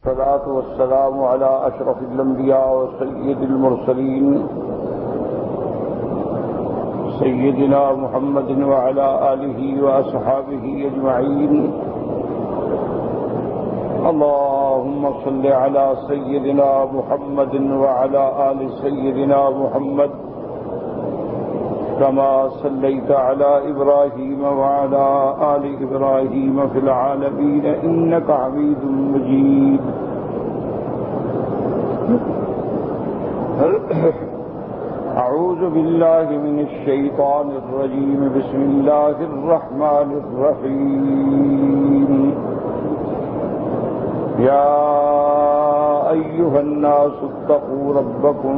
والصلاة والسلام على أشرف الأنبياء وسيد المرسلين سيدنا محمد وعلى آله وأصحابه أجمعين. اللهم صل على سيدنا محمد وعلى آل سيدنا محمد كما صليت على إبراهيم وعلى آل إبراهيم في العالمين إنك حميد مجيد. أعوذ بالله من الشيطان الرجيم. بسم الله الرحمن الرحيم. يا أيها الناس اتقوا ربكم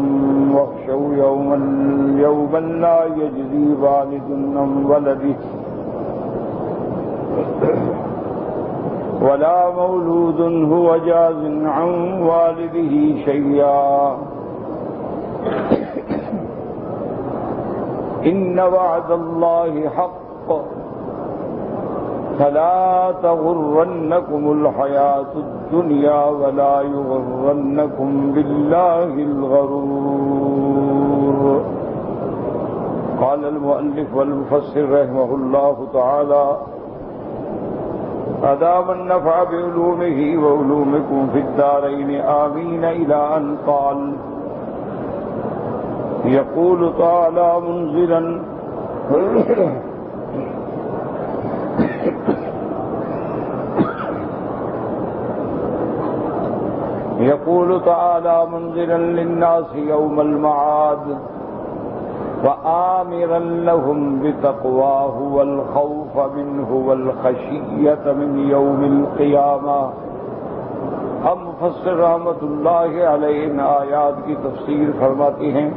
واخشوا يوما لا يجزي والد عن ولده ولا مولود هو جاز عن والده شيئا إن وعد الله حق فلا تغرنكم الحياة الدنيا ولا يغرنكم بالله الغرور. قال المؤلف والمفسر رحمه الله تعالى: أدام النفع بعلومه وعلومكم في الدارين آمين، إلى أن قال: يقول تعالى منزلا يقول تعالى منذرا للناس يوم المعاد وآمرا لهم بتقواه والخوف منه والخشية من يوم القيامة. ہم مفسر رحمت اللہ علیہ ان آیات کی تفسیر فرماتے ہیں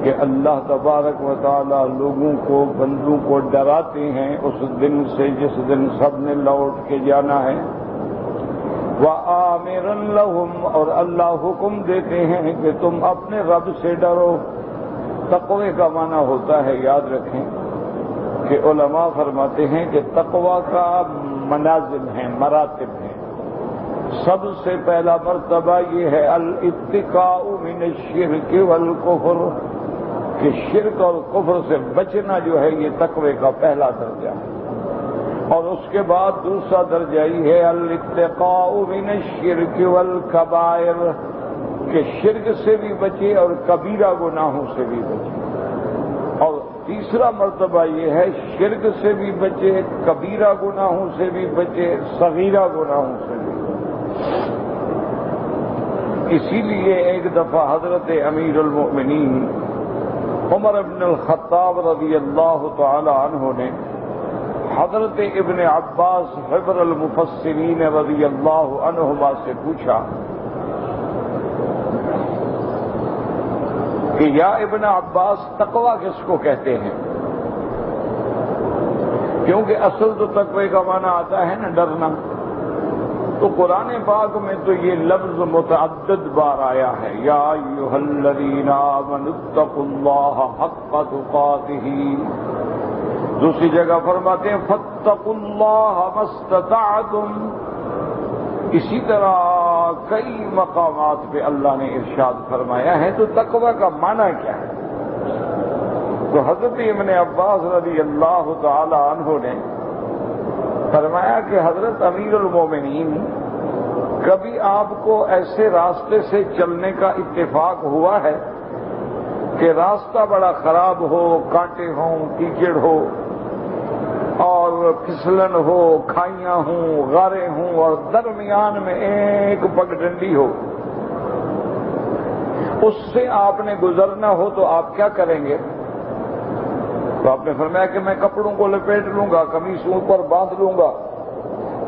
کہ اللہ تبارک و تعالی لوگوں کو، بندوں کو ڈراتے ہیں اس دن سے جس دن سب نے لوٹ کے جانا ہے. وَآمِرًا لَهُمْ، اور اللہ حکم دیتے ہیں کہ تم اپنے رب سے ڈرو. تقوی کا معنی ہوتا ہے، یاد رکھیں کہ علماء فرماتے ہیں کہ تقوی کا منازل ہیں، مراتب ہیں. سب سے پہلا مرتبہ یہ ہے الاتقاء من الشرک والکفر، کہ شرک اور کفر سے بچنا جو ہے یہ تقوی کا پہلا درجہ ہے. اور اس کے بعد دوسرا درجہ یہ ہے الاتقاء من الشرک والکبائر، کہ شرک سے بھی بچے اور کبیرہ گناہوں سے بھی بچے. اور تیسرا مرتبہ یہ ہے شرک سے بھی بچے، کبیرہ گناہوں سے بھی بچے، صغیرہ گناہوں سے بھی بچے. اسی لیے ایک دفعہ حضرت امیر المؤمنین عمر بن الخطاب رضی اللہ تعالی عنہ نے حضرت ابن عباس حبر المفسرین رضی اللہ عنہما سے پوچھا کہ یا ابن عباس، تقوی کس کو کہتے ہیں؟ کیونکہ اصل تو تقوی کا معنی آتا ہے نا ڈرنا. تو قرآن پاک میں تو یہ لفظ متعدد بار آیا ہے، یا ایھا الذین آمنوا اتقوا اللہ حق تقاتہ. دوسری جگہ فرماتے ہیں فاتقوا اللہ ما استطعتم. اسی طرح کئی مقامات پہ اللہ نے ارشاد فرمایا ہے. تو تقوی کا معنی کیا ہے؟ تو حضرت ابن عباس رضی اللہ تعالی عنہ نے فرمایا کہ حضرت امیر المومنین، کبھی آپ کو ایسے راستے سے چلنے کا اتفاق ہوا ہے کہ راستہ بڑا خراب ہو، کانٹے ہوں، کیچڑ ہو اور پھسلن ہو، کھائیاں ہوں، غاریں ہوں اور درمیان میں ایک پگڈنڈی ہو، اس سے آپ نے گزرنا ہو تو آپ کیا کریں گے؟ تو آپ نے فرمایا کہ میں کپڑوں کو لپیٹ لوں گا، قمیصوں پر باندھ لوں گا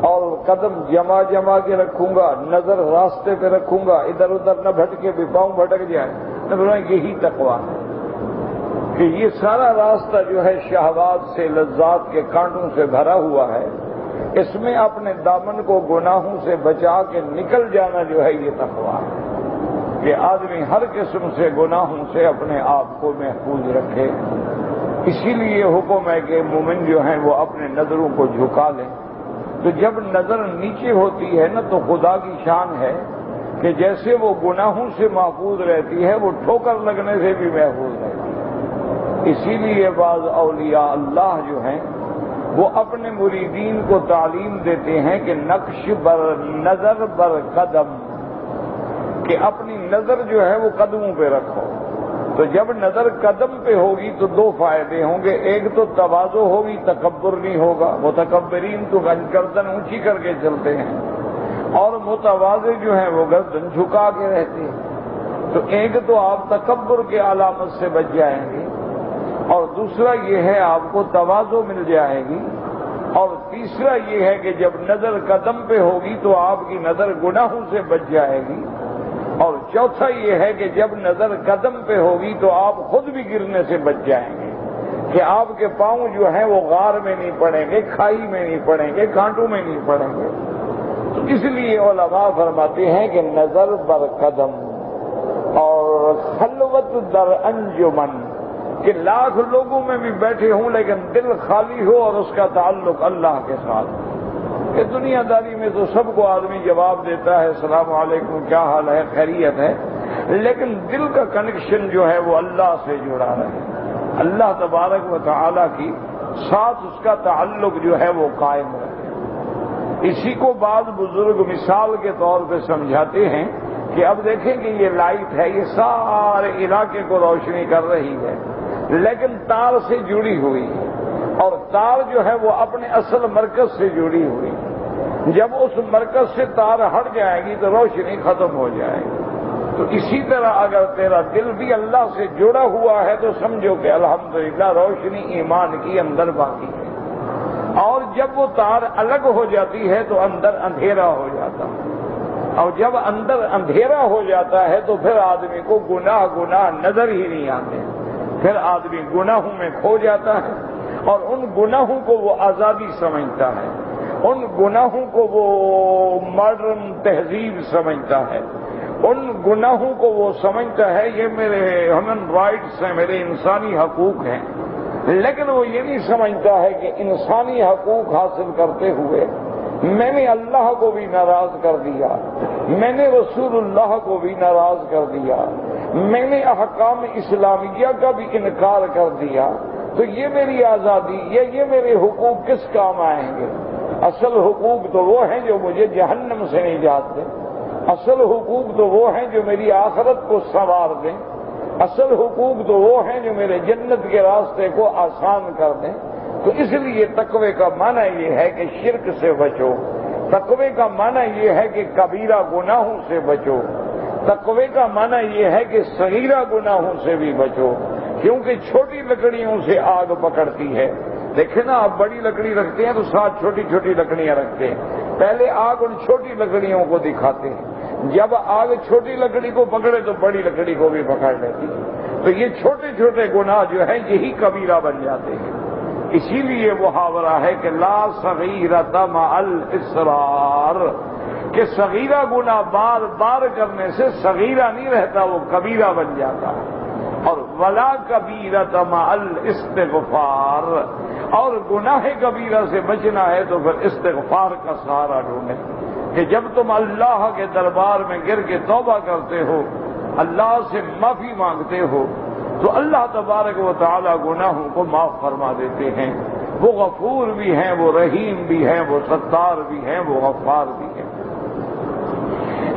اور قدم جما جما کے رکھوں گا، نظر راستے پہ رکھوں گا، ادھر ادھر نہ بھٹکے بھی پاؤں بھٹک جائے. یہی تقویٰ ہے کہ یہ سارا راستہ جو ہے شہوات سے، لذات کے کانٹوں سے بھرا ہوا ہے. اس میں اپنے دامن کو گناہوں سے بچا کے نکل جانا جو ہے یہ تقویٰ ہے کہ آدمی ہر قسم سے گناہوں سے اپنے آپ کو محفوظ رکھے. اسی لیے حکم ہے کہ مومن جو ہیں وہ اپنے نظروں کو جھکا لیں تو جب نظر نیچے ہوتی ہے نا تو خدا کی شان ہے کہ جیسے وہ گناہوں سے محفوظ رہتی ہے وہ ٹھوکر لگنے سے بھی محفوظ رہتی ہے۔ اسی لیے بعض اولیاء اللہ جو ہیں وہ اپنے مریدین کو تعلیم دیتے ہیں کہ نقش بر نظر بر قدم، کہ اپنی نظر جو ہے وہ قدموں پہ رکھو۔ تو جب نظر قدم پہ ہوگی تو دو فائدے ہوں گے، ایک تو تواضع ہوگی، تکبر نہیں ہوگا، متکبرین تو گردن اونچی کر کے چلتے ہیں اور متواضع جو ہیں وہ گردن جھکا کے رہتے ہیں۔ تو ایک تو آپ تکبر کے علامت سے بچ جائیں گے، اور دوسرا یہ ہے آپ کو تواضع مل جائے گی، اور تیسرا یہ ہے کہ جب نظر قدم پہ ہوگی تو آپ کی نظر گناہوں سے بچ جائے گی، اور چوتھا یہ ہے کہ جب نظر قدم پہ ہوگی تو آپ خود بھی گرنے سے بچ جائیں گے، کہ آپ کے پاؤں جو ہیں وہ غار میں نہیں پڑیں گے، کھائی میں نہیں پڑیں گے، کانٹوں میں نہیں پڑیں گے۔ تو اس لیے علماء فرماتے ہیں کہ نظر بر قدم اور خلوت در انجمن، کہ لاکھ لوگوں میں بھی بیٹھے ہوں لیکن دل خالی ہو اور اس کا تعلق اللہ کے ساتھ۔ کہ دنیا داری میں تو سب کو آدمی جواب دیتا ہے السلام علیکم، کیا حال ہے، خیریت ہے، لیکن دل کا کنیکشن جو ہے وہ اللہ سے جڑا رہے، اللہ تبارک و تعالی کی ساتھ اس کا تعلق جو ہے وہ قائم رہے۔ اسی کو بعض بزرگ مثال کے طور پہ سمجھاتے ہیں کہ اب دیکھیں کہ یہ لائٹ ہے، یہ سارے علاقے کو روشنی کر رہی ہے لیکن تار سے جڑی ہوئی ہے، اور تار جو ہے وہ اپنے اصل مرکز سے جڑی ہوئی، جب اس مرکز سے تار ہٹ جائے گی تو روشنی ختم ہو جائے گی۔ تو اسی طرح اگر تیرا دل بھی اللہ سے جڑا ہوا ہے تو سمجھو کہ الحمدللہ روشنی ایمان کی اندر باقی ہے، اور جب وہ تار الگ ہو جاتی ہے تو اندر اندھیرا ہو جاتا ہے، اور جب اندر اندھیرا ہو جاتا ہے تو پھر آدمی کو گناہ نظر ہی نہیں آتے، پھر آدمی گناہوں میں کھو جاتا ہے، اور ان گناہوں کو وہ آزادی سمجھتا ہے، ان گناہوں کو وہ ماڈرن تہذیب سمجھتا ہے، ان گناہوں کو وہ سمجھتا ہے یہ میرے ہیومن رائٹس ہیں، میرے انسانی حقوق ہیں، لیکن وہ یہ نہیں سمجھتا ہے کہ انسانی حقوق حاصل کرتے ہوئے میں نے اللہ کو بھی ناراض کر دیا، میں نے رسول اللہ کو بھی ناراض کر دیا، میں نے احکام اسلامیہ کا بھی انکار کر دیا، تو یہ میری آزادی یہ میرے حقوق کس کام آئیں گے؟ اصل حقوق تو وہ ہیں جو مجھے جہنم سے نجات دیں، اصل حقوق تو وہ ہیں جو میری آخرت کو سنوار دیں، اصل حقوق تو وہ ہیں جو میرے جنت کے راستے کو آسان کر دیں۔ تو اس لیے تقوی کا معنی یہ ہے کہ شرک سے بچو، تقوی کا معنی یہ ہے کہ کبیرہ گناہوں سے بچو، تقوی کا معنی یہ ہے کہ صغیرہ گناہوں سے بھی بچو، کیونکہ چھوٹی لکڑیوں سے آگ پکڑتی ہے۔ دیکھیں نا، آپ بڑی لکڑی رکھتے ہیں تو ساتھ چھوٹی چھوٹی لکڑیاں رکھتے ہیں، پہلے آگ ان چھوٹی لکڑیوں کو دکھاتے ہیں، جب آگ چھوٹی لکڑی کو پکڑے تو بڑی لکڑی کو بھی پکڑ لیتی ہے۔ تو یہ چھوٹے چھوٹے گناہ جو ہیں یہی کبیرہ بن جاتے ہیں۔ اسی لیے محاورہ ہے کہ لا صغیرۃ مع الاصرار، کہ صغیرہ گناہ بار بار کرنے سے صغیرہ نہیں رہتا، وہ کبیرہ بن جاتا ہے، اور ولا کبیرۃ مع الاستغفار، اور گناہ کبیرہ سے بچنا ہے تو پھر استغفار کا سہارا ڈھونڈیں، کہ جب تم اللہ کے دربار میں گر کے توبہ کرتے ہو، اللہ سے معافی مانگتے ہو، تو اللہ تبارک و تعالی گناہوں کو معاف فرما دیتے ہیں۔ وہ غفور بھی ہیں، وہ رحیم بھی ہیں، وہ ستار بھی ہیں، وہ غفار بھی ہیں۔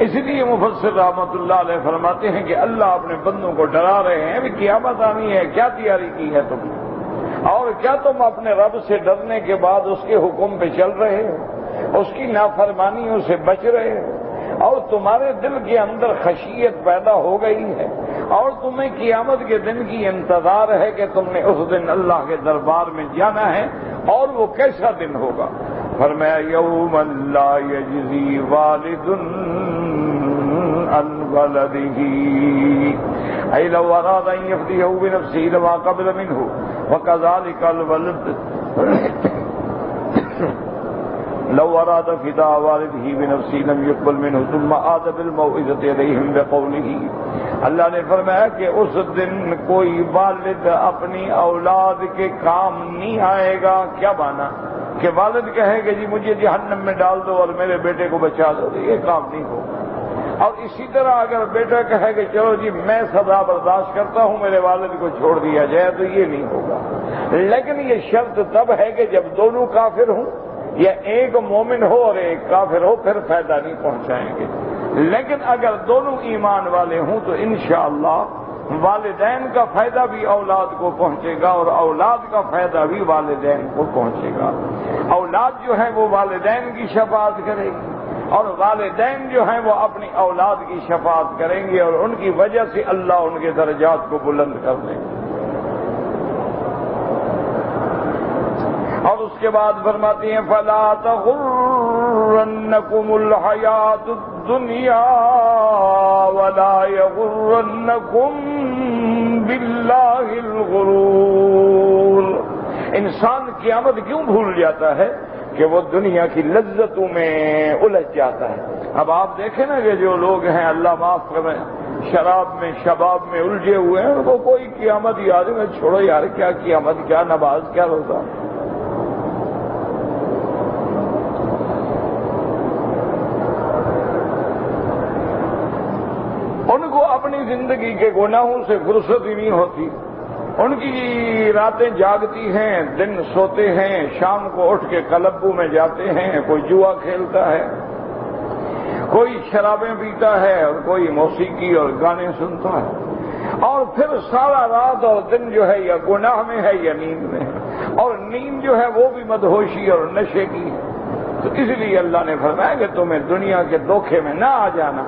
اس لیے مفسر رحمت اللہ علیہ فرماتے ہیں کہ اللہ اپنے بندوں کو ڈرا رہے ہیں، ابھی قیامت آنی ہے، کیا تیاری کی ہے تم نے، اور کیا تم اپنے رب سے ڈرنے کے بعد اس کے حکم پہ چل رہے ہو، اس کی نافرمانیوں سے بچ رہے ہو، اور تمہارے دل کے اندر خشیت پیدا ہو گئی ہے، اور تمہیں قیامت کے دن کی انتظار ہے کہ تم نے اس دن اللہ کے دربار میں جانا ہے، اور وہ کیسا دن ہوگا؟ فرمایا یوم لا یجزی والد عن ولده ای لو اراد ان یفدیہ بنفسہ لما قبل منہ وکذالک الولد لو اراد فداء والده بنفسه لم يقبل منه ثم عاد بالموعظة اليهم بقوله۔ اللہ نے فرمایا کہ اس دن کوئی والد اپنی اولاد کے کام نہیں آئے گا۔ کیا مانا؟ کہ والد کہے کہ جی مجھے جہنم میں ڈال دو اور میرے بیٹے کو بچا دو، تو یہ کام نہیں ہوگا۔ اور اسی طرح اگر بیٹا کہے کہ چلو جی میں سزا برداشت کرتا ہوں، میرے والد کو چھوڑ دیا جائے، تو یہ نہیں ہوگا۔ لیکن یہ شرط تب ہے کہ جب دونوں کافر ہوں، یا ایک مومن ہو اور ایک کافر ہو، پھر فائدہ نہیں پہنچائیں گے۔ لیکن اگر دونوں ایمان والے ہوں تو انشاءاللہ والدین کا فائدہ بھی اولاد کو پہنچے گا اور اولاد کا فائدہ بھی والدین کو پہنچے گا۔ اولاد جو ہے وہ والدین کی شفاعت کرے گی، اور والدین جو ہیں وہ اپنی اولاد کی شفاعت کریں گے، اور ان کی وجہ سے اللہ ان کے درجات کو بلند کر دے گا۔ اور اس کے بعد فرماتی ہیں فَلَا تَغُرَّنَّكُمُ الْحَيَاةُ الدُّنْيَا وَلَا يَغُرَّنَّكُمْ بِاللَّهِ الْغُرُورُ۔ انسان قیامت کیوں بھول جاتا ہے؟ کہ وہ دنیا کی لذتوں میں الجھ جاتا ہے۔ اب آپ دیکھیں نا کہ جو لوگ ہیں اللہ معاف کریں شراب میں شباب میں الجھے ہوئے ہیں، وہ کوئی قیامت یاد میں چھوڑو یار، کیا قیامت، کیا نماز، کیا روزہ۔ ان کو اپنی زندگی کے گناہوں سے فرصت ہی نہیں ہوتی، ان کی راتیں جاگتی ہیں، دن سوتے ہیں، شام کو اٹھ کے کلبوں میں جاتے ہیں، کوئی جوا کھیلتا ہے، کوئی شرابیں پیتا ہے، اور کوئی موسیقی اور گانے سنتا ہے، اور پھر سارا رات اور دن جو ہے یا گناہ میں ہے یا نیند میں ہے، اور نیند جو ہے وہ بھی مدہوشی اور نشے کی ہے۔ تو اس لیے اللہ نے فرمایا کہ تمہیں دنیا کے دھوکے میں نہ آ جانا،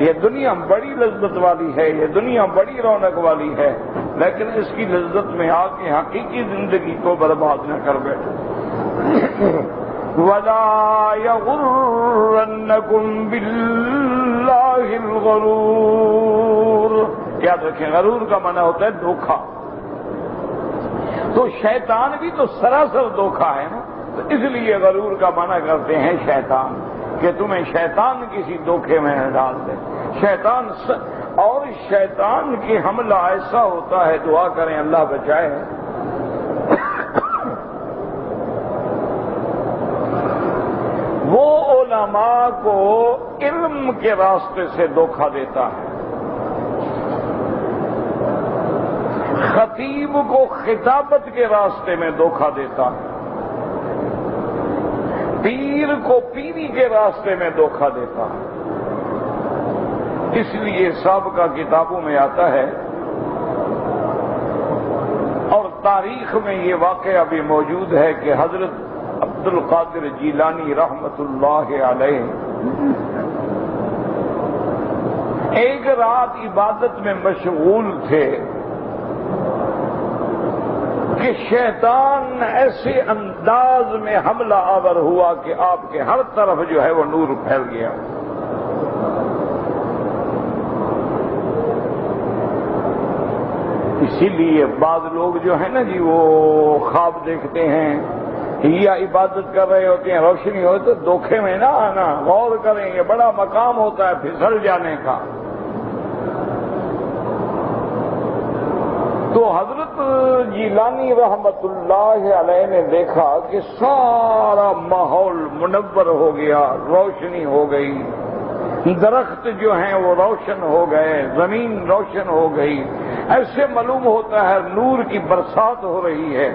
یہ دنیا بڑی لذت والی ہے، یہ دنیا بڑی رونق والی ہے، لیکن اس کی لذت میں آ کے حقیقی زندگی کو برباد نہ کر بیٹھو۔ وَلَا يَغُرَّنَّكُمْ بِاللَّهِ الْغَرُورُ۔ یاد رکھیں غرور کا معنی ہوتا ہے دھوکہ، تو شیطان بھی تو سراسر دھوکہ ہے نا، تو اس لیے غرور کا معنی کرتے ہیں شیطان، کہ تمہیں شیطان کسی دھوکے میں نہ ڈال دے۔ شیطان اور شیطان کی حملہ ایسا ہوتا ہے، دعا کریں اللہ بچائے۔ وہ علماء کو علم کے راستے سے دھوکہ دیتا ہے، خطیب کو خطابت کے راستے میں دھوکہ دیتا ہے، پیر کو پیری کے راستے میں دھوکہ دیتا ہے۔ اس لیے سابقہ کتابوں میں آتا ہے اور تاریخ میں یہ واقعہ بھی موجود ہے کہ حضرت عبد القادر جیلانی رحمت اللہ علیہ ایک رات عبادت میں مشغول تھے کہ شیطان ایسے انداز میں حملہ آور ہوا کہ آپ کے ہر طرف جو ہے وہ نور پھیل گیا۔ اسی لیے بعض لوگ جو ہیں نا جی وہ خواب دیکھتے ہیں یا عبادت کر رہے ہوتے ہیں، روشنی ہو تو دھوکے میں نہ آنا، غور کریں، یہ بڑا مقام ہوتا ہے پھسل جانے کا۔ تو حضرت جیلانی رحمت اللہ علیہ نے دیکھا کہ سارا ماحول منور ہو گیا، روشنی ہو گئی، درخت جو ہیں وہ روشن ہو گئے، زمین روشن ہو گئی، ایسے معلوم ہوتا ہے نور کی برسات ہو رہی ہے۔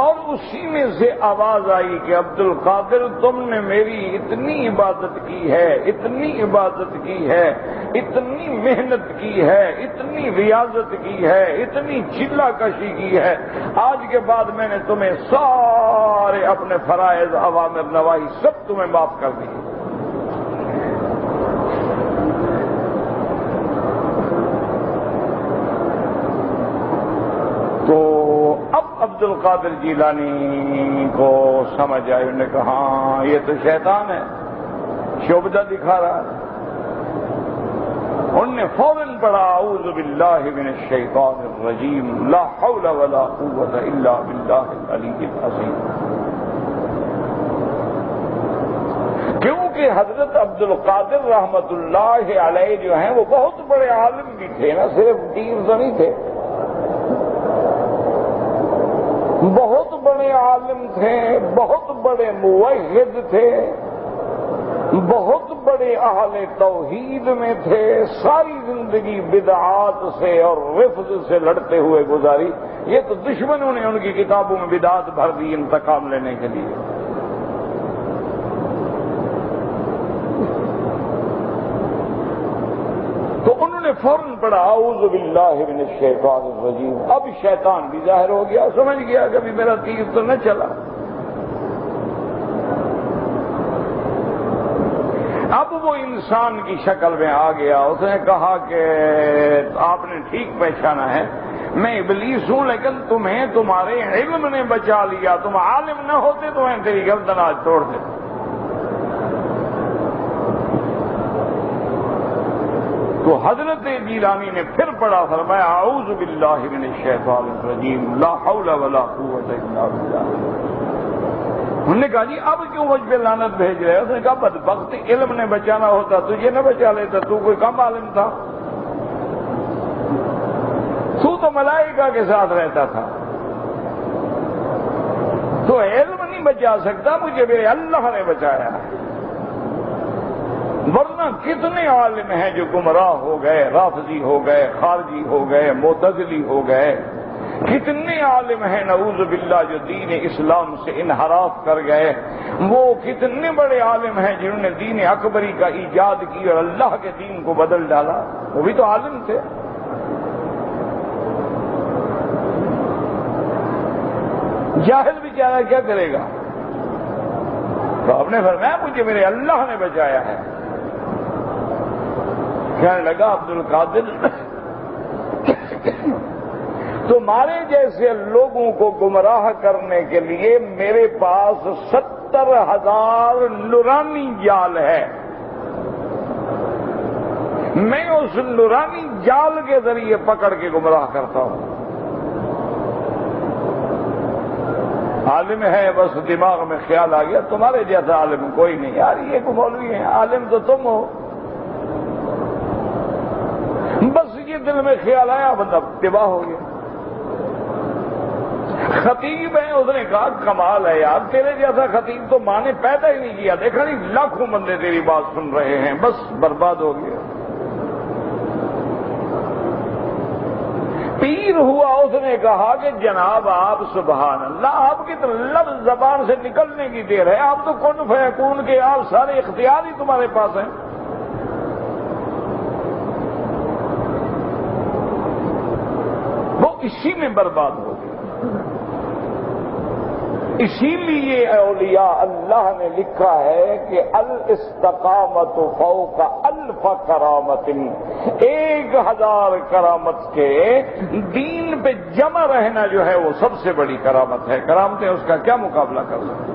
اور اسی میں سے آواز آئی کہ عبد القادر تم نے میری اتنی عبادت کی ہے، اتنی عبادت کی ہے، اتنی محنت کی ہے، اتنی ریاضت کی ہے، اتنی چلہ کشی کی ہے، آج کے بعد میں نے تمہیں سارے اپنے فرائض اوامر نواہی سب تمہیں معاف کر دی۔ تو اب عبد القادر جیلانی کو سمجھ آئی، انہوں نے کہا ہاں یہ تو شیطان ہے، شعبدہ دکھا رہا ہے۔ انہوں نے فوراً پڑھا اعوذ باللہ من الشیطان الرجیم لا حول ولا قوت الا باللہ العلی العظیم۔ کیونکہ حضرت عبد القادر رحمت اللہ علیہ جو ہیں وہ بہت بڑے عالم بھی تھے نا، صرف پیر تو نہیں تھے۔ عالم تھے، بہت بڑے موحد تھے، بہت بڑے اہل توحید میں تھے، ساری زندگی بدعات سے اور رفض سے لڑتے ہوئے گزاری، یہ تو دشمنوں نے ان کی کتابوں میں بدعات بھر دی انتقام لینے کے لیے۔ تو انہوں نے فوراً پڑھا اعوذ باللہ من الشیطان الرجیم۔ اب شیطان بھی ظاہر ہو گیا، سمجھ گیا کبھی میرا تیر تو نہ چلا۔ اب وہ انسان کی شکل میں آ گیا، اس نے کہا کہ آپ نے ٹھیک پہچانا ہے، میں ابلیس ہوں، لیکن تمہیں تمہارے علم نے بچا لیا، تم عالم نہ ہوتے تو میں تیری گردن آج توڑ دیتا۔ تو حضرت جیلانی نے پھر پڑھا، فرمایا اعوذ باللہ من الشیطان الرجیم، لا حول ولا قوت الا باللہ۔ انہوں نے کہا جی اب کیوں مجھ پہ لعنت بھیج رہے؟ اس نے کہا بدبخت، علم نے بچانا ہوتا تجھے نہ بچا لیتا، تو کوئی کم عالم تھا؟ تو ملائکہ کے ساتھ رہتا تھا، تو علم نہیں بچا سکتا، مجھے میرے اللہ نے بچایا۔ ورنہ کتنے عالم ہیں جو گمراہ ہو گئے، رافضی ہو گئے، خارجی ہو گئے، معتزلی ہو گئے، کتنے عالم ہیں نعوذ باللہ جو دین اسلام سے انحراف کر گئے، وہ کتنے بڑے عالم ہیں جنہوں نے دین اکبری کا ایجاد کی اور اللہ کے دین کو بدل ڈالا، وہ بھی تو عالم تھے۔ جاہل بیچارہ کیا کرے گا؟ تو آپ نے فرمایا مجھے میرے اللہ نے بچایا ہے۔ کہنے لگا عبد القادر تمہارے جیسے لوگوں کو گمراہ کرنے کے لیے میرے پاس 70,000 نورانی جال ہے، میں اس نورانی جال کے ذریعے پکڑ کے گمراہ کرتا ہوں۔ عالم ہے، بس دماغ میں خیال آ گیا تمہارے جیسا عالم کوئی نہیں، یار یہ کو مولوی ہیں، عالم تو تم ہو، بس یہ دل میں خیال آیا، بندہ تباہ ہو گیا۔ خطیب ہے، اس نے کہا کمال ہے یار، تیرے جیسا خطیب تو ماں نے پیدا ہی نہیں کیا، دیکھا نہیں لاکھوں بندے تیری بات سن رہے ہیں، بس برباد ہو گیا۔ پیر ہوا، اس نے کہا کہ جناب آپ سبحان اللہ، آپ کی تو لفظ زبان سے نکلنے کی دیر ہے، آپ تو کن فیکون کے، آپ سارے اختیار ہی تمہارے پاس ہیں۔ وہ اسی میں برباد ہو گیا۔ اسی لیے اولیاء اللہ نے لکھا ہے کہ الاستقامت فوق 1000 کرامت، 1000 کرامت کے دین پہ جمع رہنا جو ہے وہ سب سے بڑی کرامت ہے۔ کرامتیں اس کا کیا مقابلہ کر سکتے؟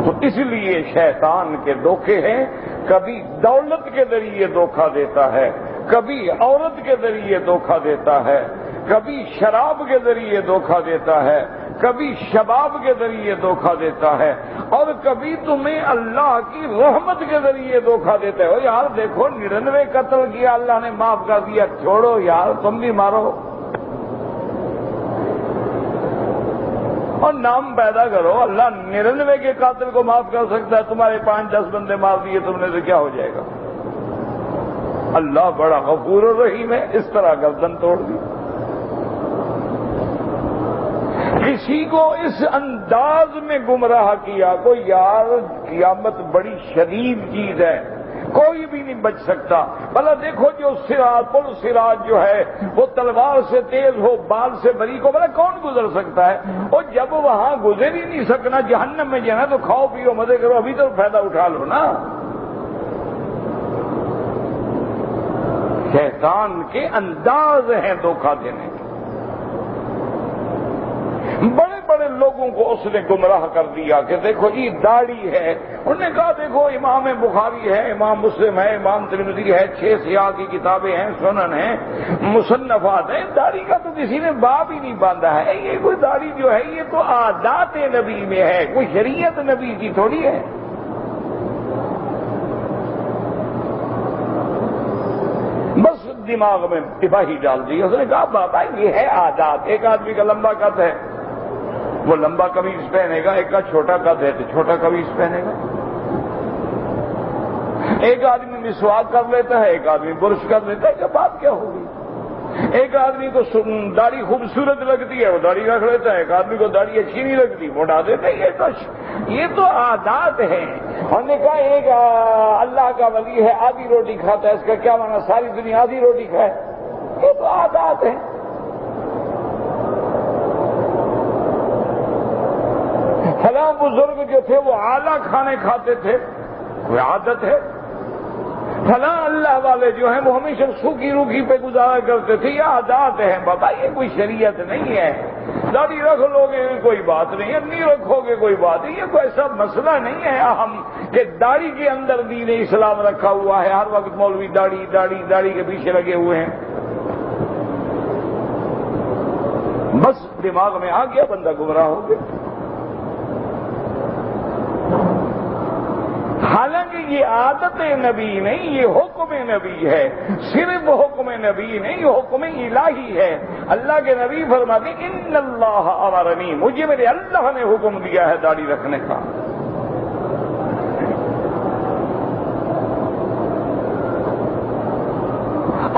تو اس لیے شیطان کے دھوکے ہیں، کبھی دولت کے ذریعے دھوکہ دیتا ہے، کبھی عورت کے ذریعے دھوکہ دیتا ہے، کبھی شراب کے ذریعے دھوکہ دیتا ہے، کبھی شباب کے ذریعے دھوکہ دیتا ہے، اور کبھی تمہیں اللہ کی رحمت کے ذریعے دھوکہ دیتا ہے۔ یار دیکھو 99 قتل کیا اللہ نے معاف کر دیا، چھوڑو یار تم بھی مارو، اور نام پیدا کرو، اللہ 99 کے قاتل کو معاف کر سکتا ہے، تمہارے 5-10 بندے مار دیے تم نے تو کیا ہو جائے گا؟ اللہ بڑا غفور الرحیم ہے، اس طرح گردن توڑ دی۔ کسی کو اس انداز میں گمراہ کیا، کوئی یار قیامت بڑی شدید چیز ہے، کوئی بھی نہیں بچ سکتا۔ بھلا دیکھو جو صراط، پل صراط جو ہے وہ تلوار سے تیز ہو، بال سے بریک ہو، بھلا کون گزر سکتا ہے؟ اور جب وہاں گزر ہی نہیں سکنا، جہنم میں جانا تو کھاؤ پیو مزے کرو، ابھی تو فائدہ اٹھا لو نا۔ شیطان کے انداز ہیں دھوکہ دینے کے۔ بڑے بڑے لوگوں کو اس نے گمراہ کر دیا کہ دیکھو جی داڑھی ہے، انہوں نے کہا دیکھو امام بخاری ہے، امام مسلم ہے، امام ترمذی ہے، 6 سیاح کی کتابیں ہیں، سنن ہیں، مصنفات ہیں، داڑھی کا تو کسی نے باب ہی نہیں باندھا ہے، یہ کوئی داڑھی جو ہے یہ تو عادات نبی میں ہے، کوئی شریعت نبی کی تھوڑی ہے۔ بس دماغ میں تباہی ڈال دی. اس نے کہا بابا یہ ہے عادات. ایک آدمی کا لمبا قد ہے وہ لمبا قمیض پہنے گا, ایک کا چھوٹا قد ہے تو چھوٹا قمیض پہنے گا. ایک آدمی مسواک کر لیتا ہے, ایک آدمی برش کر لیتا ہے. کیا بات کیا ہوگی؟ ایک آدمی کو داڑھی خوبصورت لگتی ہے وہ داڑھی رکھ لیتا ہے, ایک آدمی کو داڑھی اچھی نہیں لگتی وہ اڑا دیتا ہے. یہ تو عادات ہیں. ہم نے کہا ایک اللہ کا ولی ہے آدھی روٹی کھاتا ہے, اس کا کیا معنی ساری دنیا آدھی روٹی کھائے؟ یہ تو عادات ہیں. فلاں بزرگ جو تھے وہ اعلیٰ کھانے کھاتے تھے, کوئی عادت ہے؟ فلاں اللہ والے جو ہیں وہ ہمیشہ سوکھی روکھی پہ گزارا کرتے تھے, یہ عادات ہیں. بابا یہ کوئی شریعت نہیں ہے. داڑھی رکھ لو گے کوئی بات نہیں ہے, نہیں رکھو گے کوئی بات نہیں. یہ کوئی ایسا مسئلہ نہیں ہے اہم کہ داڑھی کے اندر دین اسلام رکھا ہوا ہے. ہر وقت مولوی داڑھی داڑھی داڑھی کے پیچھے لگے ہوئے ہیں. بس دماغ میں آ گیا بندہ گمراہ ہو گیا. حالانکہ یہ عادت نبی نہیں, یہ حکم نبی ہے. صرف حکم نبی نہیں, یہ حکم الہی ہے. اللہ کے نبی فرماتے ان اللہ امرنی, مجھے میرے اللہ نے حکم دیا ہے داڑھی رکھنے کا.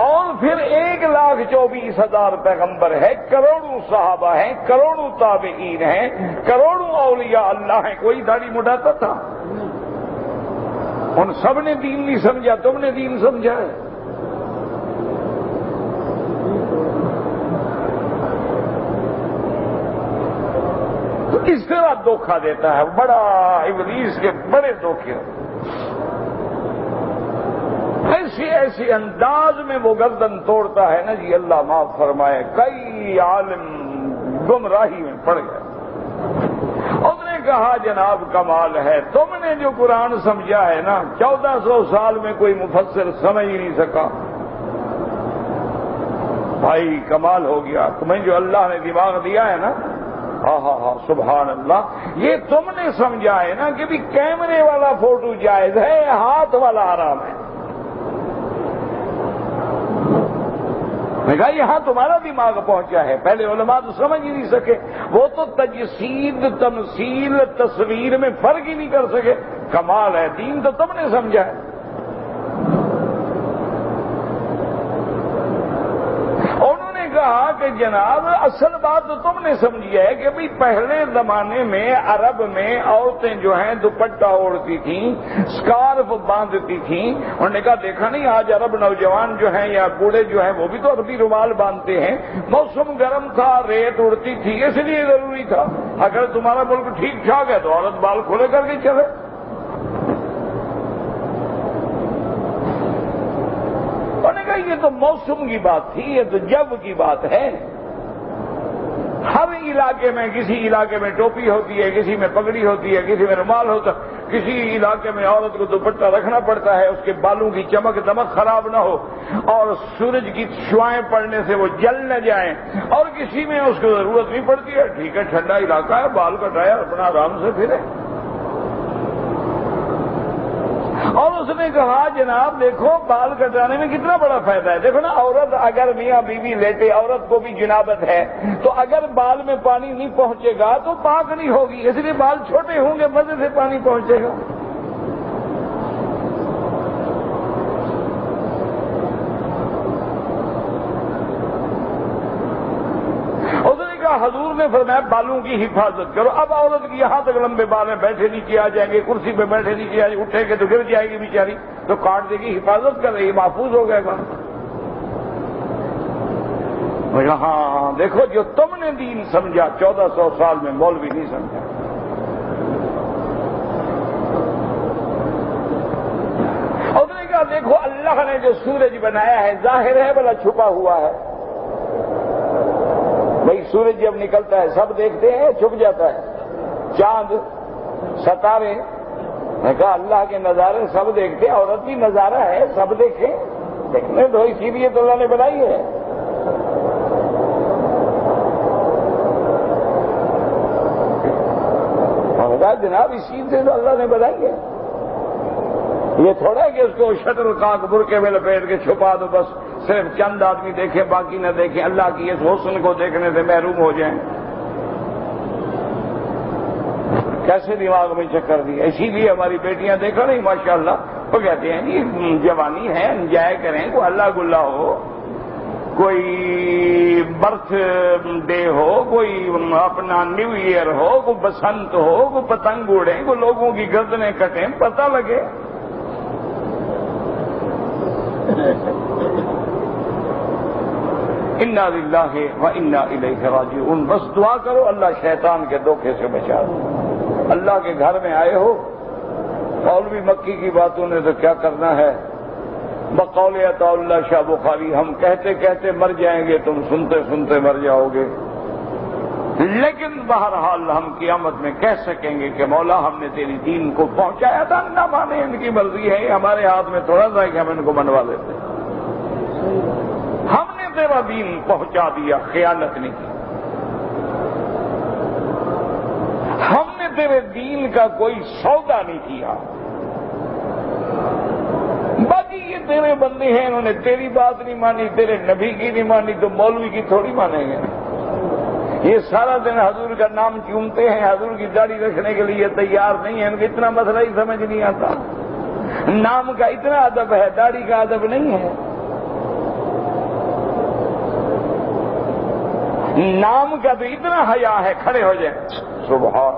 اور پھر 1,24,000 پیغمبر ہے, کروڑوں صحابہ ہیں, کروڑوں تابعین ہیں, کروڑوں اولیاء اللہ ہیں. کوئی داڑھی مڈاتا تھا؟ ان سب نے دین نہیں سمجھا, تم نے دین سمجھا ہے. تو اس طرح دھوکہ دیتا ہے بڑا ابلیس کے بڑے دھوکے. ایسے انداز میں وہ گردن توڑتا ہے نا جی, اللہ معاف فرمائے. کئی عالم گمراہی میں پڑ گئے. اس نے کہا جناب کمال ہے, تم نے جو قرآن سمجھا ہے نا 1400 سال میں کوئی مفسر سمجھ ہی نہیں سکا. بھائی کمال ہو گیا. تمہیں جو اللہ نے دماغ دیا ہے نا, ہاں سبحان اللہ, یہ تم نے سمجھا ہے نا کہ بھی کیمرے والا فوٹو جائز ہے, ہاتھ والا حرام ہے. میں کہا یہاں تمہارا دماغ پہنچا ہے, پہلے علماء تو سمجھ ہی نہیں سکے. وہ تو تجسید تمثیل تصویر میں فرق ہی نہیں کر سکے. کمال ہے, دین تو تم نے سمجھا ہے. انہوں نے کہا کہ جناب اصل بات تو تم نے سمجھی ہے کہ بھئی پہلے زمانے میں عرب میں عورتیں جو ہیں دوپٹہ اوڑھتی تھیں, اسکارف باندھتی تھیں. انہوں نے کہا دیکھا نہیں آج عرب نوجوان جو ہیں یا بوڑھے جو ہیں وہ بھی تو عربی رومال باندھتے ہیں. موسم گرم تھا, ریت اڑتی تھی, اس لیے ضروری تھا. اگر تمہارا ملک ٹھیک ٹھاک ہے تو عورت بال کھولے کر کے چلے. یہ تو موسم کی بات تھی, یہ تو جب کی بات ہے. ہر علاقے میں, کسی علاقے میں ٹوپی ہوتی ہے, کسی میں پگڑی ہوتی ہے, کسی میں رومال ہوتا ہے. کسی علاقے میں عورت کو دوپٹہ رکھنا پڑتا ہے, اس کے بالوں کی چمک دمک خراب نہ ہو اور سورج کی شعاعیں پڑنے سے وہ جل نہ جائیں. اور کسی میں اس کو ضرورت نہیں پڑتی ہے, ٹھیک ہے ٹھنڈا علاقہ ہے, بال کٹایا اپنا آرام سے پھرے. اور اس نے کہا جناب دیکھو بال کٹانے میں کتنا بڑا فائدہ ہے. دیکھو نا, عورت اگر میاں بیوی لیٹے, عورت کو بھی جنابت ہے, تو اگر بال میں پانی نہیں پہنچے گا تو پاک نہیں ہوگی. اس لیے بال چھوٹے ہوں گے, مزے سے پانی پہنچے گا. حضور نے فرمایا بالوں کی حفاظت کرو. اب عورت کی یہاں تک لمبے بال ہیں, بیٹھے نیچے آ جائیں گے, کرسی پہ بیٹھے نیچے آ جائیں گے, اٹھے گے تو گر جائے گی بیچاری, تو کاٹ دے گی. حفاظت کر رہی, محفوظ ہو گئے گا. ہاں دیکھو جو تم نے دین سمجھا 1400 سال میں مولوی نہیں سمجھا. اس نے کہا دیکھو اللہ نے جو سورج بنایا ہے ظاہر ہے بھلا چھپا ہوا ہے. بھائی سورج جب نکلتا ہے سب دیکھتے ہیں, چھپ جاتا ہے. چاند, ستارے, میں کہا اللہ کے نظارے سب دیکھتے ہیں, عورت بھی نظارہ ہے, سب دیکھیں. دیکھنے تو اسی لیے تو اللہ نے بنائی ہے. اور کہا جناب اسی سے تو اللہ نے بنائی ہے. یہ تھوڑا ہے کہ اس کو شٹل کاک برقعے میں لپیٹ کے چھپا دو بس صرف چند آدمی دیکھیں باقی نہ دیکھیں، اللہ کی اس حسن کو دیکھنے سے محروم ہو جائیں؟ کیسے دماغ میں چکر دی؟ اسی لیے ہماری بیٹیاں دیکھو نہیں ماشاءاللہ، وہ کہتے ہیں جی جوانی ہے انجوائے کریں، کوئی اللہ گلا ہو، کوئی برتھ ڈے ہو، کوئی اپنا نیو ایئر ہو، کوئی بسنت ہو، کوئی پتنگ اڑیں، کوئی لوگوں کی گردنیں کٹیں، پتہ لگے۔ انا للہ و انا الیہ راجعون۔ بس دعا کرو اللہ شیطان کے دھوکے سے بچا دے۔ اللہ کے گھر میں آئے ہو، مولوی مکی کی باتوں نے تو کیا کرنا ہے، بقول عطا اللہ شاہ بخاری، ہم کہتے کہتے مر جائیں گے، تم سنتے سنتے مر جاؤ گے، لیکن بہرحال ہم قیامت میں کہہ سکیں گے کہ مولا ہم نے تیری دین کو پہنچایا تھا، نہ مانے ان کی مرضی ہے، ہمارے ہاتھ میں تھوڑا سا ہے کہ ہم ان کو منوا دیتے، ہم نے تیرا دین پہنچا دیا، خیانت نہیں کی، ہم نے تیرے دین کا کوئی سودا نہیں کیا۔ باقی یہ تیرے بندے ہیں، انہوں نے تیری بات نہیں مانی، تیرے نبی کی نہیں مانی، تو مولوی کی تھوڑی مانیں گے۔ یہ سارا دن حضور کا نام چومتے ہیں، حضور کی داڑھی رکھنے کے لیے تیار نہیں ہے، ان کو اتنا مسئلہ ہی سمجھ نہیں آتا۔ نام کا اتنا ادب ہے، داڑھی کا ادب نہیں ہے۔ نام کا تو اتنا حیا ہے، کھڑے ہو جائیں سبحان،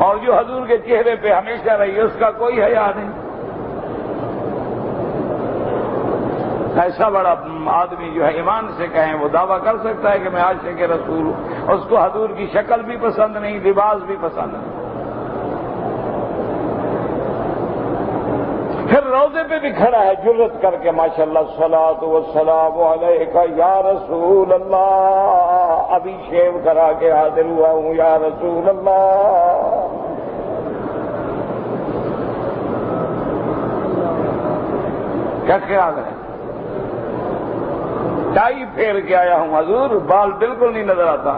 اور جو حضور کے چہرے پہ ہمیشہ رہی اس کا کوئی حیا نہیں۔ ایسا بڑا آدمی جو ہے ایمان سے کہیں وہ دعویٰ کر سکتا ہے کہ میں عاشق رسول ہوں، اس کو حضور کی شکل بھی پسند نہیں، لباس بھی پسند نہیں، پھر روزے پہ بھی کھڑا ہے جرت کر کے ماشاءاللہ، الصلاۃ والسلام علیک یا رسول اللہ، ابھی شیو کرا کے حاضر ہوا ہوں یا رسول اللہ۔ کیا خیال ہے؟ ٹائی پھیر کے آیا ہوں حضور، بال بالکل نہیں نظر آتا۔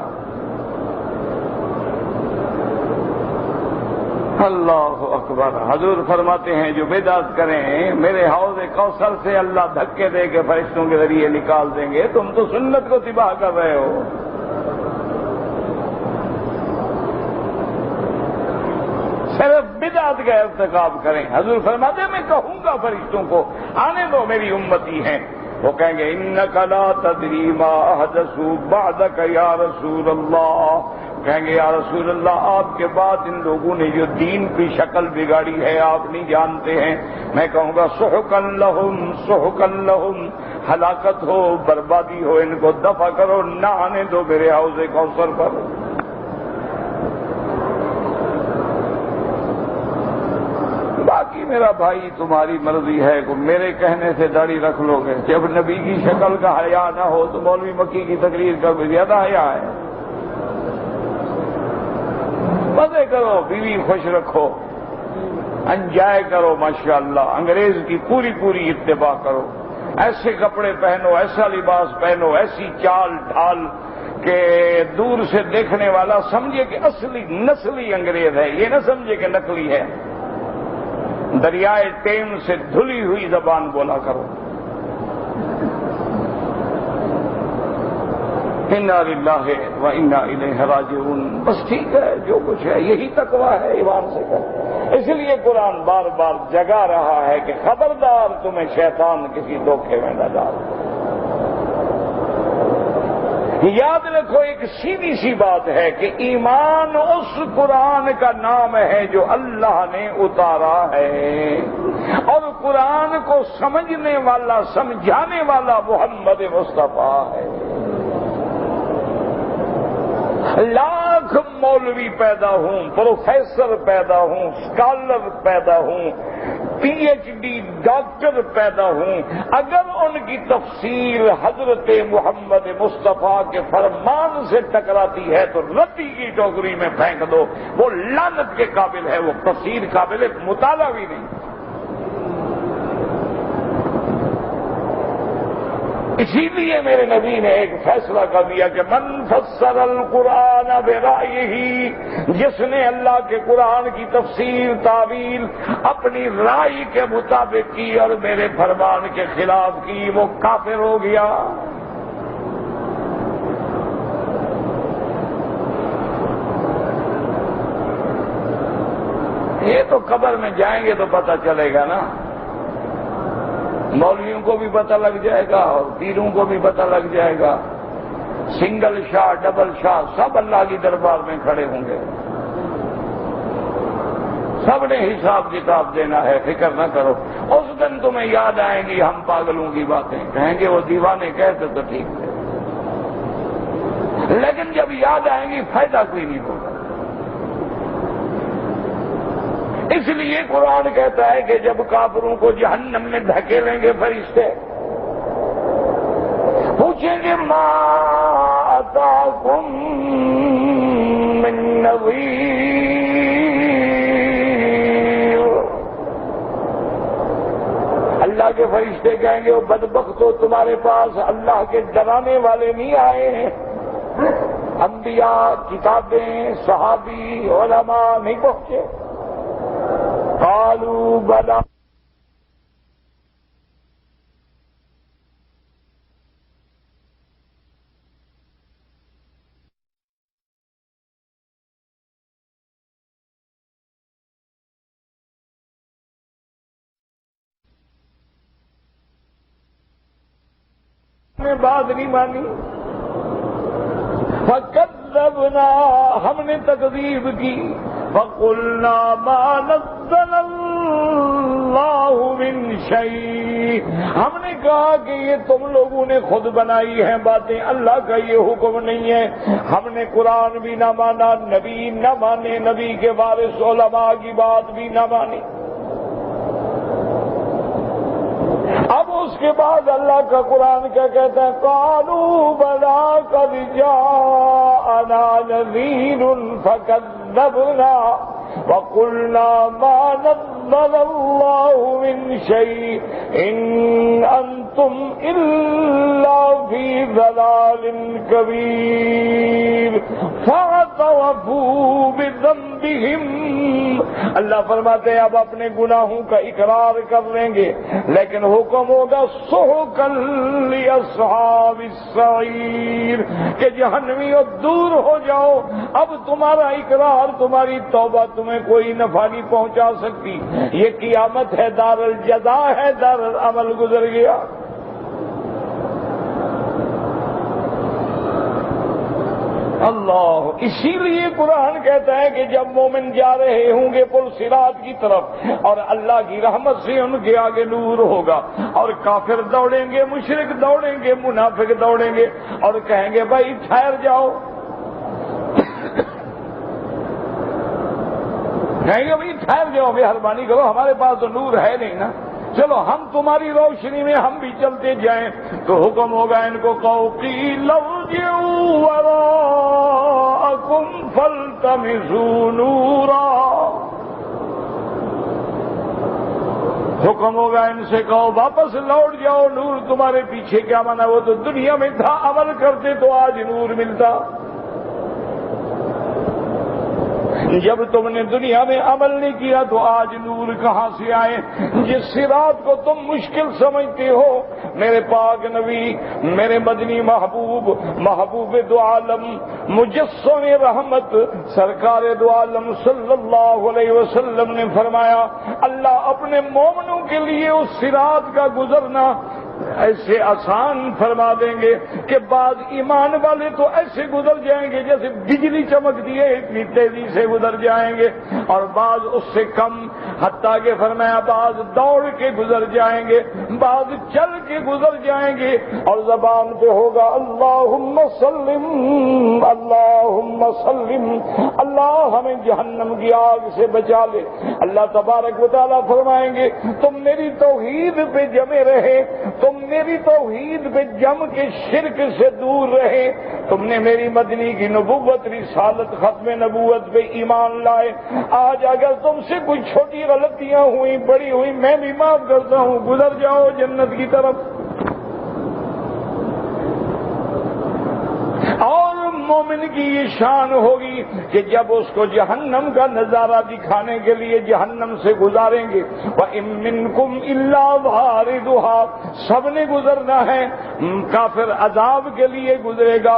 اللہ اکبر۔ حضور فرماتے ہیں جو بدعت کریں میرے حوض کوثر سے اللہ دھکے دے کے فرشتوں کے ذریعے نکال دیں گے، تم تو سنت کو تباہ کر رہے ہو۔ صرف بدعت کا ارتکاب کریں، حضور فرماتے ہیں میں کہوں گا فرشتوں کو آنے دو میری امتی ہیں، وہ کہیں گے انک لا تدری ما احدثوا بعدک یا رسول اللہ، کہیں گے یا رسول اللہ آپ کے بعد ان لوگوں نے جو دین کی شکل بگاڑی ہے آپ نہیں جانتے ہیں۔ میں کہوں گا سحقا لہم سحقا لہم، ہلاکت ہو بربادی ہو، ان کو دفع کرو، نہ آنے دو میرے حوض کوثر پر۔ باقی میرا بھائی تمہاری مرضی ہے کہ میرے کہنے سے داڑھی رکھ لو گے، جب نبی کی شکل کا حیا نہ ہو تو مولوی مکی کی تقریر کا بھی زیادہ حیا ہے۔ مزے کرو، بیوی خوش رکھو، انجوائے کرو ماشاءاللہ، انگریز کی پوری پوری اتباع کرو، ایسے کپڑے پہنو، ایسا لباس پہنو، ایسی چال ڈھال کہ دور سے دیکھنے والا سمجھے کہ اصلی نسلی انگریز ہے، یہ نہ سمجھے کہ نقلی ہے۔ دریائے ٹیم سے دھلی ہوئی زبان بولا کرو۔ انا للہ و انا الیہ راجعون۔ بس ٹھیک ہے، جو کچھ ہے یہی تقویٰ ہے، ایمان سے کر۔ اس لیے قرآن بار بار جگا رہا ہے کہ خبردار تمہیں شیطان کسی دھوکے میں نہ ڈال۔ یاد رکھو ایک سیدھی سی بات ہے کہ ایمان اس قرآن کا نام ہے جو اللہ نے اتارا ہے، اور قرآن کو سمجھنے والا سمجھانے والا محمد مصطفیٰ ہے۔ لاکھ مولوی پیدا ہوں، پروفیسر پیدا ہوں، اسکالر پیدا ہوں، پی ایچ ڈی ڈاکٹر پیدا ہوں، اگر ان کی تفسیر حضرت محمد مصطفیٰ کے فرمان سے ٹکراتی ہے تو رتی کی ٹوکری میں پھینک دو، وہ لعنت کے قابل ہے، وہ تفسیر قابل مطالعہ بھی نہیں۔ اسی لیے میرے نبی نے ایک فیصلہ کر دیا کہ من فسر القرآن برائیہ، جس نے اللہ کے قرآن کی تفسیر تعویل اپنی رائے کے مطابق کی اور میرے فرمان کے خلاف کی، وہ کافر ہو گیا۔ یہ تو قبر میں جائیں گے تو پتہ چلے گا نا، مولویوں کو بھی پتہ لگ جائے گا اور پیروں کو بھی پتہ لگ جائے گا، سنگل شاہ ڈبل شاہ سب اللہ کی دربار میں کھڑے ہوں گے، سب نے حساب کتاب دینا ہے، فکر نہ کرو۔ اس دن تمہیں یاد آئیں گی ہم پاگلوں کی باتیں، کہیں گے وہ دیوانے کہتے تو ٹھیک تھے، لیکن جب یاد آئیں گی فائدہ کوئی نہیں ہوگا۔ اس لیے قرآن کہتا ہے کہ جب کافروں کو جہنم میں دھکیلیں گے فرشتے، پوچھیں گے ما اتاکم من نذیر، اللہ کے فرشتے کہیں گے وہ بدبختو تمہارے پاس اللہ کے ڈرانے والے نہیں آئے ہیں، انبیاء کتابیں صحابی علماء نہیں پہنچے؟ قالوا بلا، نے بات نہیں مانی، فکذبنا، ہم نے تکذیب کی، فقلنا ما نزل اللہ من شیء، ہم نے کہا کہ یہ تم لوگوں نے خود بنائی ہیں باتیں، اللہ کا یہ حکم نہیں ہے۔ ہم نے قرآن بھی نہ مانا، نبی نہ مانے، نبی کے وارث علماء کی بات بھی نہ مانی۔ اب اس کے بعد اللہ کا قرآن کیا کہتا ہے؟ قالوا بلا قد جاءنا نذیر فکذبنا وقلنا ما نزل اللہ من شیء ان انتم الا فی ضلال کبیر فاعترفوا بذنبہم، اللہ فرماتے ہیں اب اپنے گناہوں کا اقرار کر لیں گے، لیکن حکم ہوگا سحقا لاصحاب السعیر کہ جہنمیوں دور ہو جاؤ، اب تمہارا اقرار تمہاری توبہ تمہیں کوئی نفع نہیں پہنچا سکتی، یہ قیامت ہے، دار الجزا ہے، دار العمل گزر گیا۔ اللہ، اسی لیے قرآن کہتا ہے کہ جب مومن جا رہے ہوں گے پل صراط کی طرف اور اللہ کی رحمت سے ان کے آگے نور ہوگا، اور کافر دوڑیں گے، مشرک دوڑیں گے، منافق دوڑیں گے اور کہیں گے بھائی ٹھہر جاؤ، کہیں گے بھائی ٹھہر جاؤ، مہربانی کرو، ہمارے پاس تو نور ہے نہیں نا، چلو ہم تمہاری روشنی میں ہم بھی چلتے جائیں۔ تو حکم ہوگا ان کو قیل ارجعوا وراءکم فالتمسوا نورا، حکم ہوگا ان سے کہو واپس لوٹ جاؤ، نور تمہارے پیچھے کیا مانا، وہ تو دنیا میں تھا، عمل کرتے تو آج نور ملتا، جب تم نے دنیا میں عمل نہیں کیا تو آج نور کہاں سے آئے؟ جس صراط کو تم مشکل سمجھتے ہو، میرے پاک نبی، میرے مدنی محبوب، محبوب دو عالم، مجسم رحمت، سرکار دو عالم صلی اللہ علیہ وسلم نے فرمایا اللہ اپنے مومنوں کے لیے اس صراط کا گزرنا ایسے آسان فرما دیں گے کہ بعض ایمان والے تو ایسے گزر جائیں گے جیسے بجلی چمکتی ہے، اتنی تیزی سے گزر جائیں گے، اور بعض اس سے کم، حتیٰ کہ فرمایا بعض دوڑ کے گزر جائیں گے، بعض چل کے گزر جائیں گے، اور زبان پہ ہوگا اللہم سلم اللہم سلم، اللہ ہمیں جہنم کی آگ سے بچا لے۔ اللہ تبارک و تعالیٰ فرمائیں گے تم میری توحید پہ جمے رہے، تم میری توحید پہ جم کے شرک سے دور رہے، تم نے میری مدنی کی نبوت، رسالت، ختم نبوت پہ ایمان لائے، آج اگر تم سے کوئی چھوٹی غلطیاں ہوئی، بڑی ہوئی، میں بھی معاف کرتا ہوں، گزر جاؤ جنت کی طرف۔ مومن کی یہ شان ہوگی کہ جب اس کو جہنم کا نظارہ دکھانے کے لیے جہنم سے گزاریں گے وَإِن مِّنكُمْ إِلَّا وَارِدُهَا، سب نے گزرنا ہے، کافر عذاب کے لیے گزرے گا،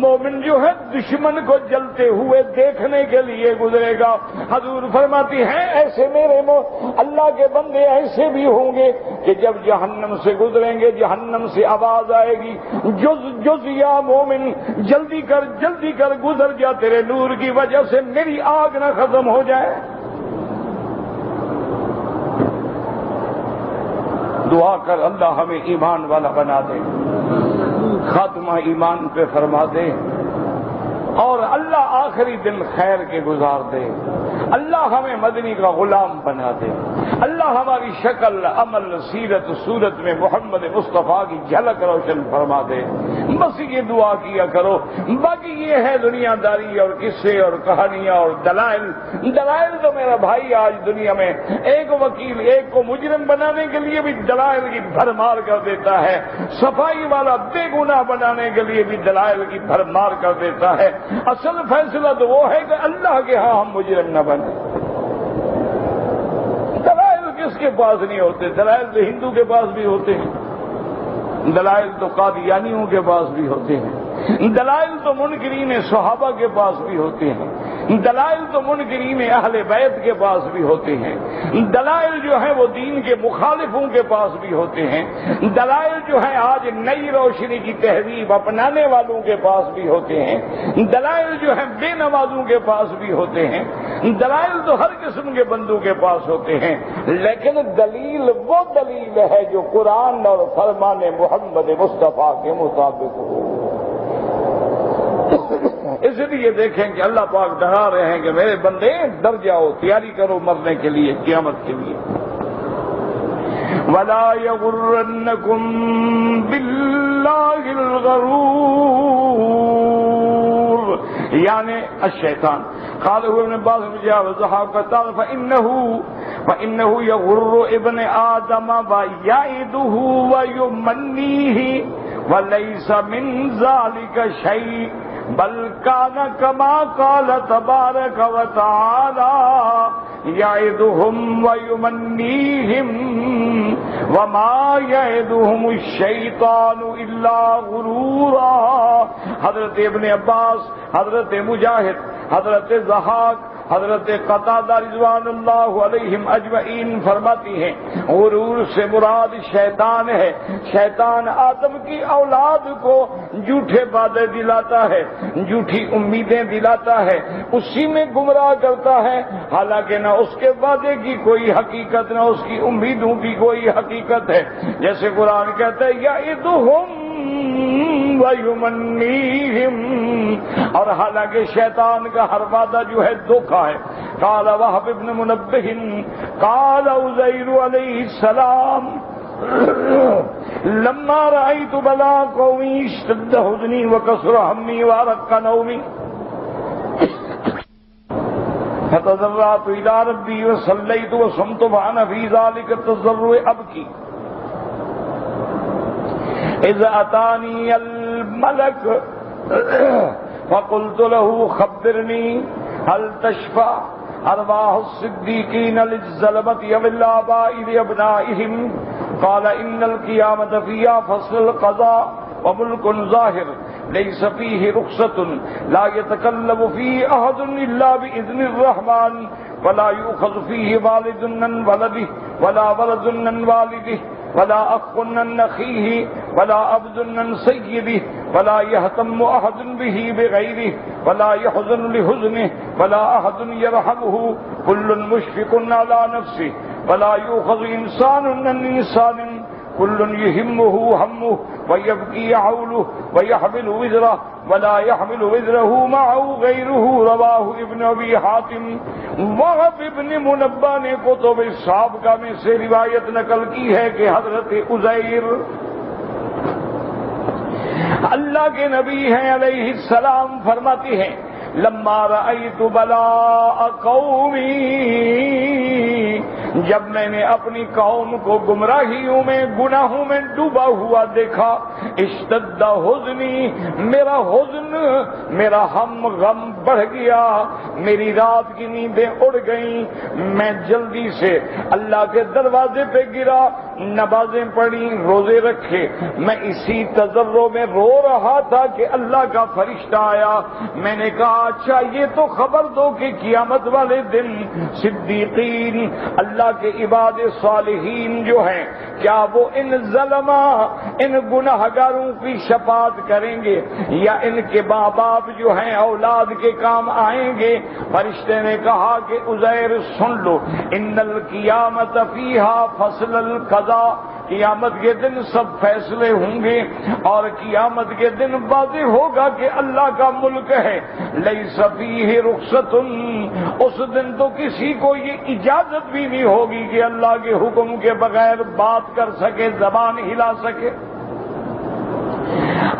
مومن جو ہے دشمن کو جلتے ہوئے دیکھنے کے لیے گزرے گا۔ حضور فرماتی ہیں ایسے میرے اللہ کے بندے ایسے بھی ہوں گے کہ جب جہنم سے گزریں گے جہنم سے آواز آئے گی جز یا مومن، جلدی کر گزر جا، تیرے نور کی وجہ سے میری آگ نہ ختم ہو جائے۔ دعا کر اللہ ہمیں ایمان والا بنا دے، خاتمہ ایمان پہ فرما دے، اور اللہ آخری دن خیر کے گزار دے، اللہ ہمیں مدنی کا غلام بنا دے، اللہ ہماری شکل عمل سیرت صورت میں محمد مصطفیٰ کی جھلک روشن فرما دے۔ بس یہ دعا کیا کرو، باقی یہ ہے دنیا داری اور قصے اور کہانیاں اور دلائل تو میرا بھائی آج دنیا میں ایک وکیل ایک کو مجرم بنانے کے لیے بھی دلائل کی بھرمار کر دیتا ہے، صفائی والا بے گناہ بنانے کے لیے بھی دلائل کی بھرمار کر دیتا ہے۔ اصل فیصلہ تو وہ ہے کہ اللہ کے ہاں ہم مجرم نہ بنیں۔ دلائل کس کے پاس نہیں ہوتے؟ دلائل تو ہندو کے پاس بھی ہوتے ہیں، دلائل تو قادیانیوں کے پاس بھی ہوتے ہیں، دلائل تو منکرین صحابہ کے پاس بھی ہوتے ہیں، دلائل تو منکرین اہل بیت کے پاس بھی ہوتے ہیں، دلائل جو ہیں وہ دین کے مخالفوں کے پاس بھی ہوتے ہیں، دلائل جو ہیں آج نئی روشنی کی تہذیب اپنانے والوں کے پاس بھی ہوتے ہیں، دلائل جو ہیں بے نمازوں کے پاس بھی ہوتے ہیں، دلائل تو ہر قسم کے بندوں کے پاس ہوتے ہیں، لیکن دلیل وہ دلیل ہے جو قرآن اور فرمان محمد مصطفیٰ کے مطابق ہو۔ اس لیے دیکھیں کہ اللہ پاک ڈرا رہے ہیں کہ میرے بندے ڈر جاؤ، تیاری کرو مرنے کے لیے، قیامت کے لیے۔ وَلَا يَغُرَّنَّكُمْ بِاللَّهِ الْغَرُورُ، یعنی الشیطان قال هو ابن عباس وزحاق فإنه يغر ابن آدم ويعده ويمنيه وليس من ذلك شيء بل كان كما قال تبارك وتعالى يعدهم ويمنيهم وما يعدهم الشيطان إلا غرورا۔ حضرت ابن عباس، حضرت مجاہد، حضرت ضحاک، حضرت قتادہ رضوان اللہ علیہم اجمعین فرماتی ہیں غرور سے مراد شیطان ہے۔ شیطان آدم کی اولاد کو جھوٹے وعدے دلاتا ہے، جھوٹی امیدیں دلاتا ہے، اسی میں گمراہ کرتا ہے، حالانکہ نہ اس کے وعدے کی کوئی حقیقت نہ اس کی امیدوں کی کوئی حقیقت ہے۔ جیسے قرآن کہتا ہے یعدہم وَيُمَنِّيهِمْ، اور حالانکہ شیطان کا ہر وعدہ جو ہے دھوکہ ہے۔ قال وهب بن منبہ قال عزیر علیہ السلام لما رأيت بلاء قومي اشتد حزني وكثر همي وارق نومي فتضرعت إلى ربي وصليت وصمت وأنا في ذلك التضرع أبكي إذ أتاني الملك فقلت له خبرني هل تشفع أرواح الصديقين للظلمة والآباء لأبنائهم؟ قال إن القيامة فيها فصل القضاء وملك ظاهر ليس فيه رخصة لا يتكلم فيه أحد إلا بإذن الرحمن ولا يؤخذ فيه والد من ولده ولا ولد من والده ولا أخ من أخيه ولا عبد من سيده ولا يهتم أحد به بغيره ولا يحزن لحزنه ولا أحد يرحمه كل مشفق على نفسه ولا يؤخذ إنسان من إنسان كل يهمه همه ويبكي عوله ويحمل وزره ولا يحمل وزره معه غيره رواه ابن ابی حاتم۔ وهب ابن منبہ نے کتب سابقہ میں سے روایت نقل کی ہے کہ حضرت عزیر اللہ کے نبی ہیں علیہ السلام فرماتے ہیں لما رأيت بلاء قومي جب میں نے اپنی قوم کو گمراہیوں میں گناہوں میں ڈوبا ہوا دیکھا، اشتد حزنی، میرا حزن میرا غم بڑھ گیا، میری رات کی نیندیں اڑ گئیں، میں جلدی سے اللہ کے دروازے پہ گرا، نمازیں پڑھی، روزے رکھے، میں اسی تضرع میں رو رہا تھا کہ اللہ کا فرشتہ آیا۔ میں نے کہا اچھا یہ تو خبر دو کہ قیامت والے دن صدیقین، اللہ کے عباد صالحین جو ہیں، کیا وہ ان ظلمہ ان گناہگاروں کی شفاعت کریں گے یا ان کے ماں باپ جو ہیں اولاد کے کام آئیں گے؟ فرشتے نے کہا کہ عزیر سن لو، ان القیامت فیہا فصل القضاء، قیامت کے دن سب فیصلے ہوں گے اور قیامت کے دن واضح ہوگا کہ اللہ کا ملک ہے، لیس فیہ رخصت، اس دن تو کسی کو یہ اجازت بھی نہیں ہوگی کہ اللہ کے حکم کے بغیر بات کر سکے، زبان ہلا سکے۔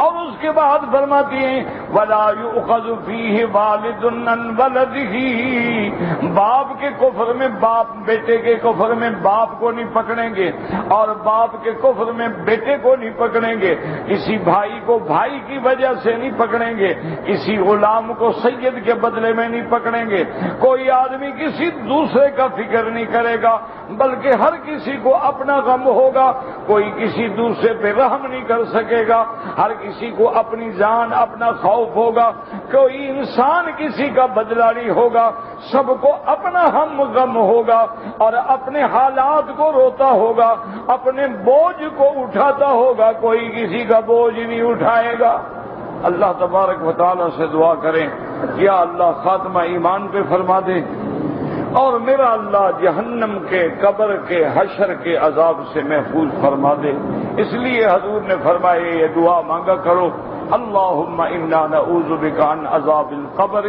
اور اس کے بعد فرماتی ہیں وَلَا يُؤْخَذُ فِيهِ وَالِدٌ عَنْ وَلَدِهِ، باپ کے کفر میں باپ بیٹے کے کفر میں باپ کو نہیں پکڑیں گے اور باپ کے کفر میں بیٹے کو نہیں پکڑیں گے، کسی بھائی کو بھائی کی وجہ سے نہیں پکڑیں گے، کسی غلام کو سید کے بدلے میں نہیں پکڑیں گے، کوئی آدمی کسی دوسرے کا فکر نہیں کرے گا بلکہ ہر کسی کو اپنا غم ہوگا، کوئی کسی دوسرے پہ رحم نہیں کر سکے گا، ہر کسی کو اپنی جان اپنا خوف ہوگا، کوئی انسان کسی کا بدلہ نہیں ہوگا، سب کو اپنا ہم غم ہوگا اور اپنے حالات کو روتا ہوگا، اپنے بوجھ کو اٹھاتا ہوگا، کوئی کسی کا بوجھ نہیں اٹھائے گا۔ اللہ تبارک و تعالیٰ سے دعا کریں یا اللہ خاتمہ ایمان پہ فرما دے اور میرا اللہ جہنم کے قبر کے حشر کے عذاب سے محفوظ فرما دے۔ اس لیے حضور نے فرمایا یہ دعا مانگا کرو، اللہم انا نعوذ بک عن عذاب القبر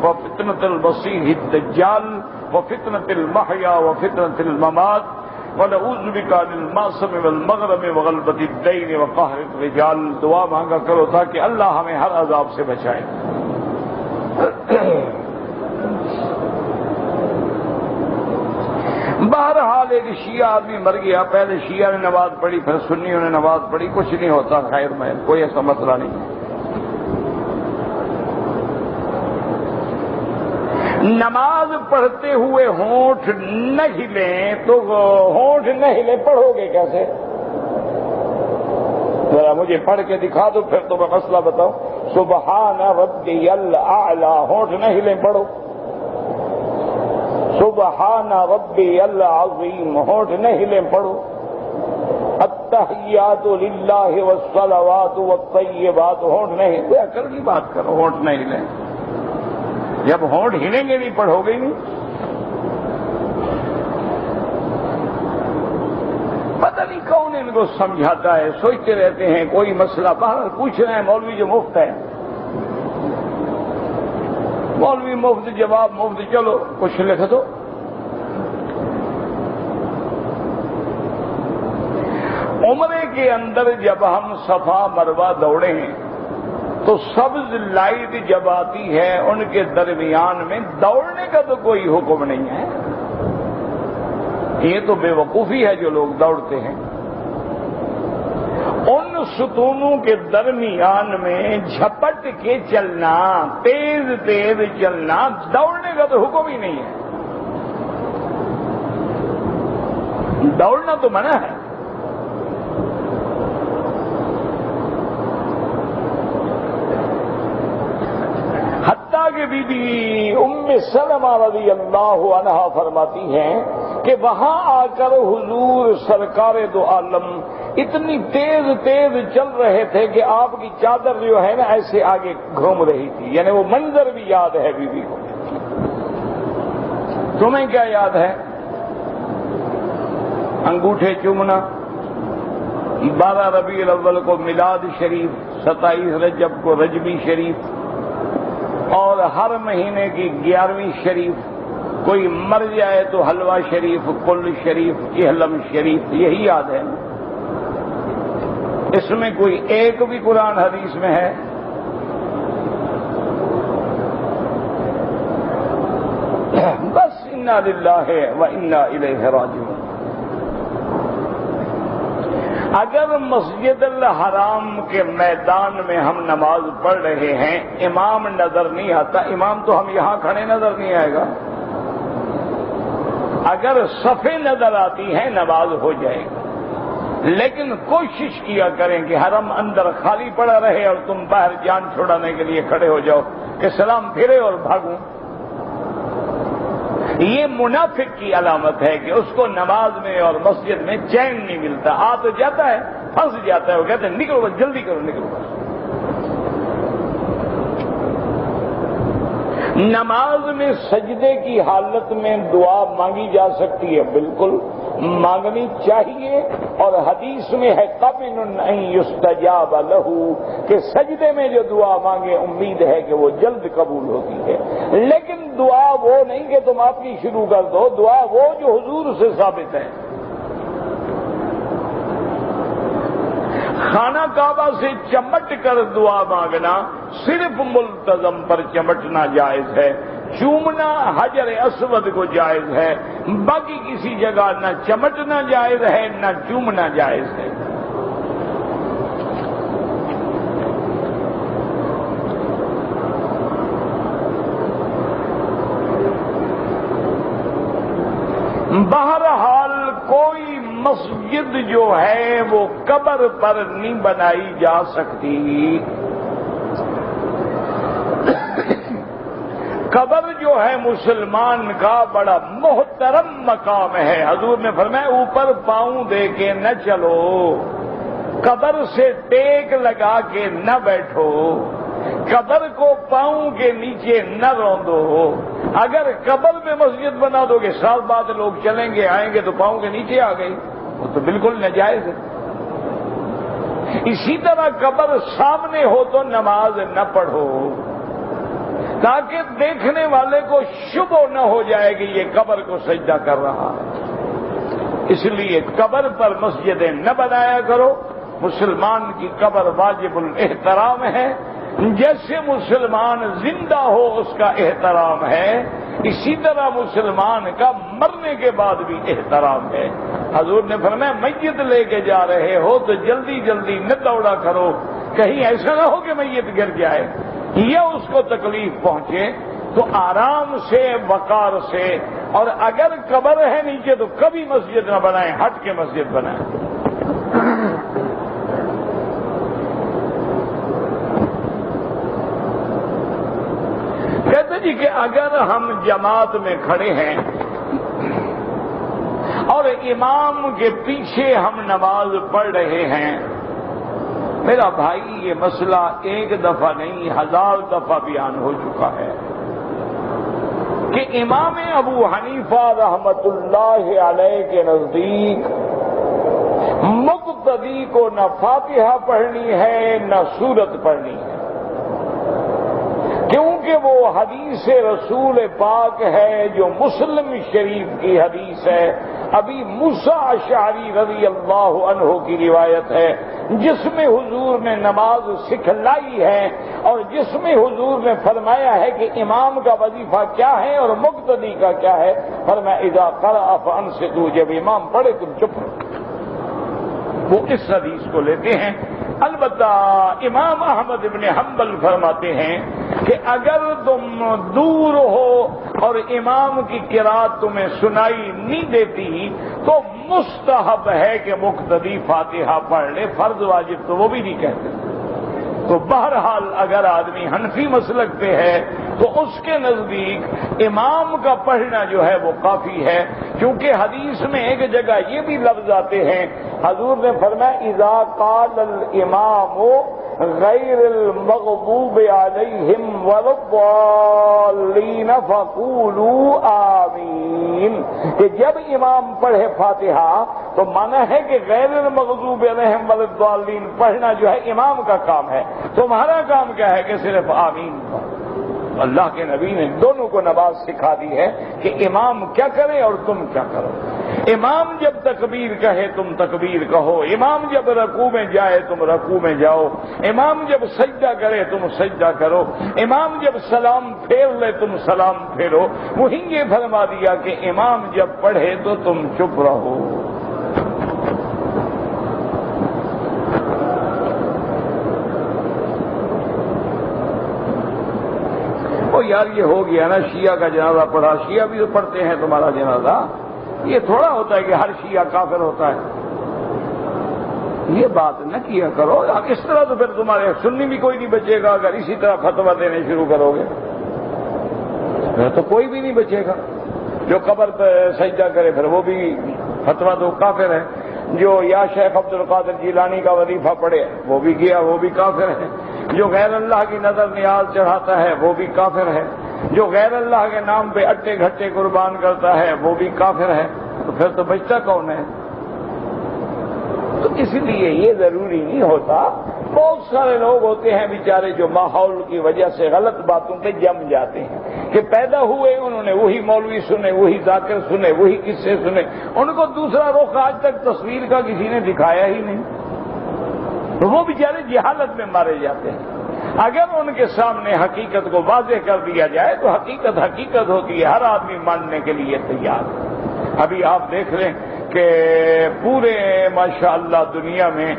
وفتنة المسیح الدجال وفتنة المحیا وفتنة الممات ونعوذ بک عن المعصم والمغرم وغلبۃ الدین وقہر الرجال۔ دعا مانگا کرو تاکہ اللہ ہمیں ہر عذاب سے بچائے۔ بہرحال ایک شیعہ آدمی مر گیا، پہلے شیعہ نے نماز پڑھی پھر سنیوں نے نماز پڑھی، کچھ نہیں ہوتا، خیر میں کوئی ایسا مسئلہ نہیں۔ نماز پڑھتے ہوئے ہونٹ نہ ہلیں تو ہونٹ نہ ہلیں پڑھو گے کیسے؟ ذرا مجھے پڑھ کے دکھا دو پھر تو میں مسئلہ بتاؤں۔ سبحان ربی الاعلی، ہونٹ نہ ہلیں پڑھو۔ سبحان ربی العظیم، ہونٹ نہ ہلیں پڑھو۔ التحیات للہ والصلوات والطیبات، ہونٹ نہ ہلیں، کوئی عقل کی بات کرو، ہونٹ نہ ہلیں۔ جب ہونٹ ہلیں گے نہیں پڑھو گے نہیں۔ پتہ نہیں کون ان کو سمجھاتا ہے، سوچتے رہتے ہیں کوئی مسئلہ باہر پوچھ رہے ہیں، مولوی جو مفت ہے، مولوی مفت جواب مفت، چلو کچھ لکھ دو۔ عمرے کے اندر جب ہم صفا مروہ دوڑے ہیں تو سبز لائٹ جب آتی ہے ان کے درمیان میں دوڑنے کا تو کوئی حکم نہیں ہے، یہ تو بے وقوفی ہے جو لوگ دوڑتے ہیں۔ ان ستونوں کے درمیان میں جھپٹ کے چلنا، تیز تیز چلنا، دوڑنے کا تو حکم ہی نہیں ہے، دوڑنا تو منع ہے۔ حتیٰ کہ بی بی ام سلمہ رضی اللہ عنہا فرماتی ہیں کہ وہاں آ کر حضور سرکار دو عالم اتنی تیز تیز چل رہے تھے کہ آپ کی چادر جو ہے نا ایسے آگے گھوم رہی تھی، یعنی وہ منظر بھی یاد ہے بی بی کو۔ تمہیں کیا یاد ہے؟ انگوٹھے چومنا، 12 ربیع الاول کو میلاد شریف، 27 رجب کو رجبی شریف، اور ہر مہینے کی 11ویں شریف، کوئی مر جائے تو حلوہ شریف، کل شریف، اہلم شریف، یہی یاد ہے۔ اس میں کوئی ایک بھی قرآن حدیث میں ہے؟ بس ان انا للہ و انا الیہ راجعون۔ اگر مسجد الحرام کے میدان میں ہم نماز پڑھ رہے ہیں، امام نظر نہیں آتا، امام تو ہم یہاں کھڑے نظر نہیں آئے گا۔ اگر صفیں نظر آتی ہیں نماز ہو جائے گی، لیکن کوشش کیا کریں کہ حرم اندر خالی پڑا رہے اور تم باہر جان چھڑانے کے لیے کھڑے ہو جاؤ کہ سلام پھرے اور بھاگوں۔ یہ منافق کی علامت ہے کہ اس کو نماز میں اور مسجد میں چین نہیں ملتا، آ تو جاتا ہے، پھنس جاتا ہے، وہ کہتے ہیں نکلو بس، جلدی کرو، نکلو بس۔ نماز میں سجدے کی حالت میں دعا مانگی جا سکتی ہے، بالکل مانگنی چاہیے، اور حدیث میں ہے قابل ان یستجاب لہ کہ سجدے میں جو دعا مانگے امید ہے کہ وہ جلد قبول ہوتی ہے، لیکن دعا وہ نہیں کہ تم آپ کی شروع کر دو، دعا وہ جو حضور سے ثابت ہے۔ خانہ کعبہ سے چمٹ کر دعا مانگنا صرف ملتزم پر چمٹنا جائز ہے، چومنا حجر اسود کو جائز ہے، باقی کسی جگہ نہ چمٹنا جائز ہے نہ چومنا جائز ہے۔ بہرحال کوئی مسجد جو ہے وہ قبر پر نہیں بنائی جا سکتی۔ قبر جو ہے مسلمان کا بڑا محترم مقام ہے، حضور نے فرمایا اوپر پاؤں دے کے نہ چلو، قبر سے ٹیک لگا کے نہ بیٹھو، قبر کو پاؤں کے نیچے نہ روندو۔ اگر قبر میں مسجد بنا دو گے، سال بعد لوگ چلیں گے آئیں گے تو پاؤں کے نیچے آ گئی، وہ تو بالکل ناجائز ہے۔ اسی طرح قبر سامنے ہو تو نماز نہ پڑھو، تاکہ دیکھنے والے کو شبہ نہ ہو جائے کہ یہ قبر کو سجدہ کر رہا ہے۔ اس لیے قبر پر مسجدیں نہ بنایا کرو۔ مسلمان کی قبر واجب الاحترام ہے، جیسے مسلمان زندہ ہو اس کا احترام ہے، اسی طرح مسلمان کا مرنے کے بعد بھی احترام ہے۔ حضور نے فرمایا میت لے کے جا رہے ہو تو جلدی جلدی نہ دوڑا کرو، کہیں ایسا نہ ہو کہ میت گر جائے یا اس کو تکلیف پہنچے، تو آرام سے وقار سے، اور اگر قبر ہے نیچے تو کبھی مسجد نہ بنائیں، ہٹ کے مسجد بنائیں۔ کہتے جی کہ اگر ہم جماعت میں کھڑے ہیں اور امام کے پیچھے ہم نماز پڑھ رہے ہیں، میرا بھائی یہ مسئلہ ایک دفعہ نہیں 1000 دفعہ بیان ہو چکا ہے کہ امام ابو حنیفہ رحمت اللہ علیہ کے نزدیک مقتدی کو نہ فاتحہ پڑھنی ہے نہ سورت پڑھنی ہے، کیونکہ وہ حدیث رسول پاک ہے جو مسلم شریف کی حدیث ہے، ابھی موسیٰ اشعری رضی اللہ عنہ کی روایت ہے، جس میں حضور نے نماز سکھلائی ہے اور جس میں حضور نے فرمایا ہے کہ امام کا وظیفہ کیا ہے اور مقتدی کا کیا ہے۔ فرمایا اذا قرأ فانصتوا، جب امام پڑھے تم چپ رہو۔ وہ اس حدیث کو لیتے ہیں۔ البتہ امام احمد بن حنبل فرماتے ہیں کہ اگر تم دور ہو اور امام کی قرات تمہیں سنائی نہیں دیتی تو مستحب ہے کہ مقتدی فاتحہ پڑھ لے، فرض واجب تو وہ بھی نہیں کہتے۔ تو بہرحال اگر آدمی حنفی مسلک پہ ہے تو اس کے نزدیک امام کا پڑھنا جو ہے وہ کافی ہے، کیونکہ حدیث میں ایک جگہ یہ بھی لفظ آتے ہیں، حضور نے فرمایا اذا قال الامام غیر المغضوب علیہم ولا الضالین فقولوا آمین، کہ جب امام پڑھے فاتحہ تو مانا ہے کہ غیر المغضوب علیہم ولا الضالین پڑھنا جو ہے امام کا کام ہے، تمہارا کام کیا ہے کہ صرف آمین پڑھو۔ اللہ کے نبی نے دونوں کو نماز سکھا دی ہے کہ امام کیا کرے اور تم کیا کرو۔ امام جب تکبیر کہے تم تکبیر کہو، امام جب رکوع میں جائے تم رکوع میں جاؤ، امام جب سجدہ کرے تم سجدہ کرو، امام جب سلام پھیر لے تم سلام پھیرو۔ وہیں یہ فرما دیا کہ امام جب پڑھے تو تم چپ رہو۔ یار یہ ہو گیا نا، شیعہ کا جنازہ پڑھا، شیعہ بھی تو پڑھتے ہیں تمہارا جنازہ، یہ تھوڑا ہوتا ہے کہ ہر شیعہ کافر ہوتا ہے، یہ بات نہ کیا کرو۔ اس طرح تو پھر تمہارے سنی بھی کوئی نہیں بچے گا اگر اسی طرح فتویٰ دینے شروع کرو گے، پھر تو کوئی بھی نہیں بچے گا۔ جو قبر پہ سجدہ کرے پھر وہ بھی فتویٰ تو کافر ہے، جو یا شیخ عبد القادر جیلانی کا وظیفہ پڑھے وہ بھی کیا، وہ بھی کافر ہے، جو غیر اللہ کی نظر نیاز چڑھاتا ہے وہ بھی کافر ہے، جو غیر اللہ کے نام پہ اٹے گھٹے قربان کرتا ہے وہ بھی کافر ہے، تو پھر تو بچتا کون ہے؟ تو اس لیے یہ ضروری نہیں ہوتا۔ بہت سارے لوگ ہوتے ہیں بیچارے جو ماحول کی وجہ سے غلط باتوں پہ جم جاتے ہیں کہ پیدا ہوئے انہوں نے وہی مولوی سنے، وہی ذاکر سنے، وہی قصے سنے، ان کو دوسرا رخ آج تک تصویر کا کسی نے دکھایا ہی نہیں، تو وہ بیچارے جہالت میں مارے جاتے ہیں۔ اگر ان کے سامنے حقیقت کو واضح کر دیا جائے تو حقیقت حقیقت ہوتی ہے، ہر آدمی ماننے کے لیے تیار ہے۔ ابھی آپ دیکھ لیں کہ پورے ماشاءاللہ دنیا میں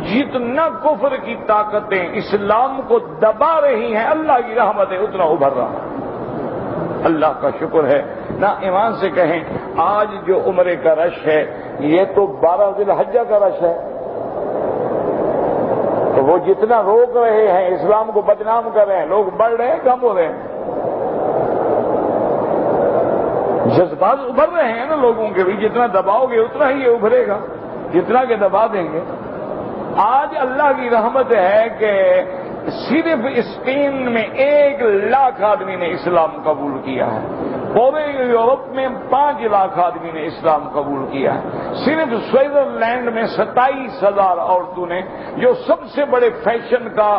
جتنا کفر کی طاقتیں اسلام کو دبا رہی ہیں، اللہ کی رحمت ہے اتنا ابھر رہا ہے۔ اللہ کا شکر ہے نہ ایمان سے کہیں، آج جو عمرے کا رش ہے یہ تو 12 ذی الحجہ کا رش ہے، تو وہ جتنا روک رہے ہیں اسلام کو بدنام کر رہے ہیں، لوگ بڑھ رہے ہیں کم ہو رہے ہیں؟ جذبات ابھر رہے ہیں نا لوگوں کے بھی، جتنا دباؤ گے اتنا ہی یہ ابھرے گا، جتنا کہ دبا دیں گے۔ آج اللہ کی رحمت ہے کہ صرف اسپین میں 1 لاکھ آدمی نے اسلام قبول کیا ہے، پورے یورپ میں 5 لاکھ آدمی نے اسلام قبول کیا ہے، صرف سوئٹزرلینڈ میں 27,000 عورتوں نے، جو سب سے بڑے فیشن کا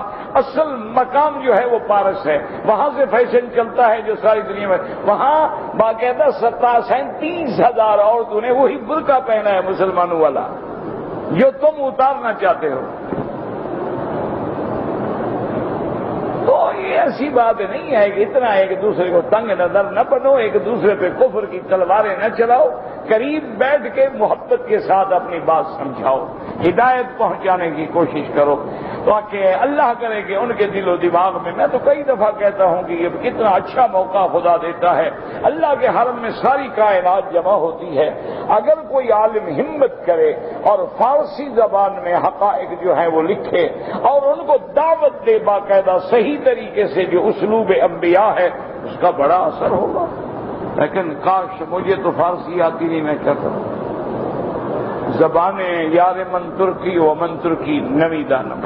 اصل مقام جو ہے وہ پارس ہے، وہاں سے فیشن چلتا ہے جو ساری دنیا میں، وہاں باقاعدہ 37,000 عورتوں نے وہی برقع پہنا ہے مسلمانوں والا جو تم اتارنا چاہتے ہو۔ تو یہ ایسی بات نہیں ہے کہ اتنا ایک دوسرے کو تنگ نظر نہ بنو، ایک دوسرے پہ کفر کی تلواریں نہ چلاؤ، قریب بیٹھ کے محبت کے ساتھ اپنی بات سمجھاؤ، ہدایت پہنچانے کی کوشش کرو، تاکہ اللہ کرے کہ ان کے دل و دماغ میں تو کئی دفعہ کہتا ہوں کہ یہ کتنا اچھا موقع خدا دیتا ہے، اللہ کے حرم میں ساری کائنات جمع ہوتی ہے، اگر کوئی عالم ہمت کرے اور فارسی زبان میں حقائق جو ہیں وہ لکھے اور ان کو دعوت دے باقاعدہ صحیح طریقے سے جو اسلوب انبیاء ہے، اس کا بڑا اثر ہوگا۔ لیکن کاش مجھے تو فارسی آتی نہیں، میں کیا کروں؟ زبانیں یار من ترکی و من ترکی نوی دانم۔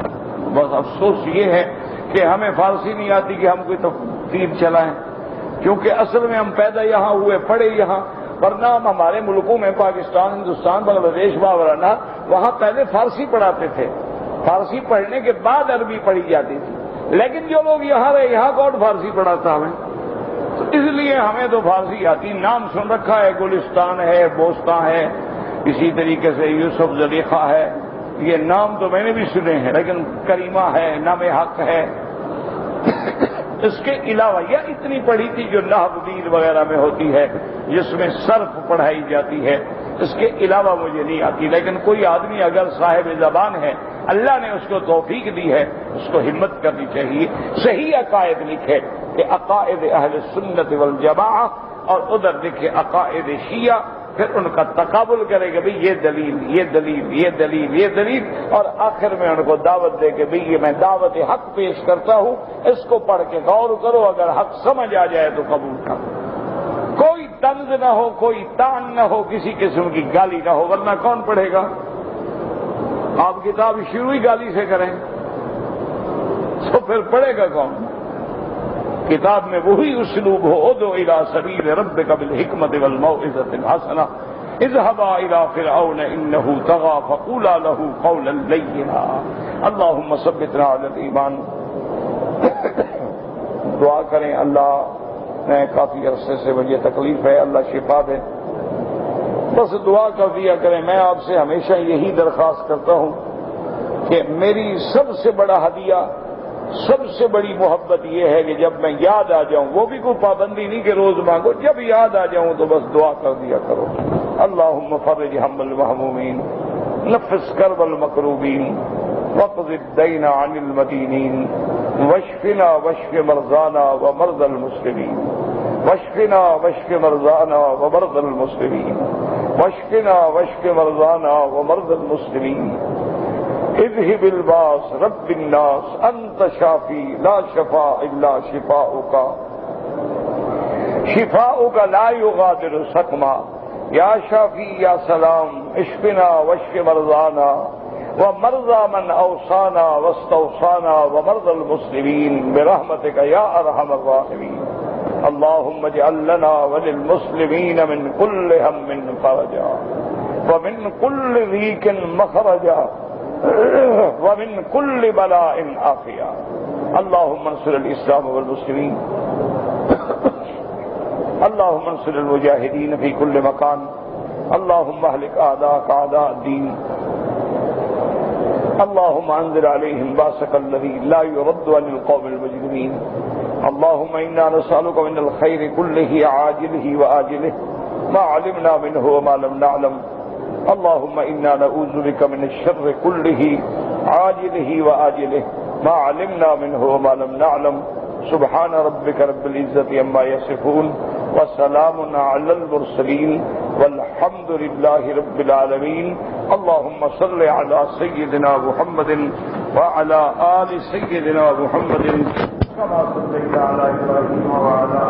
بس افسوس یہ ہے کہ ہمیں فارسی نہیں آتی کہ ہم کوئی تیر چلائیں، کیونکہ اصل میں ہم پیدا یہاں ہوئے، پڑھے یہاں، ورنہ ہم ہمارے ملکوں میں پاکستان، ہندوستان، بنگلہ دیش وغیرہ وہاں پہلے فارسی پڑھاتے تھے، فارسی پڑھنے کے بعد عربی پڑھی جاتی تھی، لیکن جو لوگ یہاں رہے یہاں کون فارسی پڑھاتا ہمیں؟ تو اس لیے ہمیں تو فارسی آتی، نام سن رکھا ہے، گلستان ہے، بوستان ہے، اسی طریقے سے یوسف زلیخا ہے، یہ نام تو میں نے بھی سنے ہیں، لیکن کریمہ ہے، نام حق ہے، اس کے علاوہ یہ اتنی پڑھی تھی جو نحو دین وغیرہ میں ہوتی ہے، جس میں صرف پڑھائی جاتی ہے، اس کے علاوہ مجھے نہیں آتی۔ لیکن کوئی آدمی اگر صاحب زبان ہے، اللہ نے اس کو توفیق دی ہے، اس کو ہمت کرنی چاہیے، صحیح عقائد لکھے کہ عقائد اہل سنت والجماعہ، اور ادھر لکھے عقائد شیعہ، پھر ان کا تقابل کرے کہ بھئی یہ دلیل، یہ دلیل، یہ دلیل، یہ دلیل، اور آخر میں ان کو دعوت دے کہ بھئی یہ میں دعوت حق پیش کرتا ہوں، اس کو پڑھ کے غور کرو، اگر حق سمجھ آ جائے تو قبول کرو، کوئی طنز نہ ہو، کوئی طعن نہ ہو، کسی قسم کی گالی نہ ہو، ورنہ کون پڑھے گا؟ آپ کتاب شروع ہی گالی سے کریں تو پھر پڑھے گا کون؟ کتاب میں وہی اسلوب ہو، ادعو الی سبیل ربک بالحکمت والموعظۃ الحسنہ اذهبا الی فرعون انه طغى فقولا له قولا لینا اللهم ثبتنا علی الایمان۔ دعا کریں اللہ میں کافی عرصے سے مجھے تکلیف ہے، اللہ شفا دے، بس دعا کر دیا کریں. میں آپ سے ہمیشہ یہی درخواست کرتا ہوں کہ میری سب سے بڑا ہدیہ، سب سے بڑی محبت یہ ہے کہ جب میں یاد آ جاؤں، وہ بھی کوئی پابندی نہیں کہ روز مانگو، جب یاد آ جاؤں تو بس دعا کر دیا کرو. اللہم فرج ہم المہمومین، نفس کرب المکروبین، واقض الدین عن المدینین، واشفنا واشف مرضانا ومرضى المسلمین، واشفنا واشف مرضانا ومرضى المسلمین، واشفنا واشف مرضانا ومرضى المسلمین. اذهب الباس رب الناس انت شافی لا شفاء الا شفاؤک، شفاؤک لا یغادر سقما. یا شافی یا سلام اشفنا واشف مرضانا ومرضى من اوصانا واستوصانا ومرضى المسلمين برحمتك يا ارحم الراحمين. اللهم اجعل لنا وللمسلمين من كل هم فرجا ومن كل ضيق مخرجا ومن كل بلاء عافيا. اللهم انصر الاسلام والمسلمين، اللهم انصر المجاهدين في كل مكان، اللهم اهلك اعداءك اعداء الدين، اللهم انزل عليهم باسك الذي لا يرد عن القوم المجرمين. اللهم انا نسألك من الخير كله عاجله وآجله ما علمنا منه وما لم نعلم. اللهم انا نعوذ بك من الشر كله عاجله وآجله ما علمنا منه وما لم نعلم. سبحان ربك رب العزة عما يصفون وسلام على المرسلين والحمد لله رب العالمين. اللهم صل على سيدنا محمد وعلى آل سيدنا محمد كما صليت على إبراهيم وعلى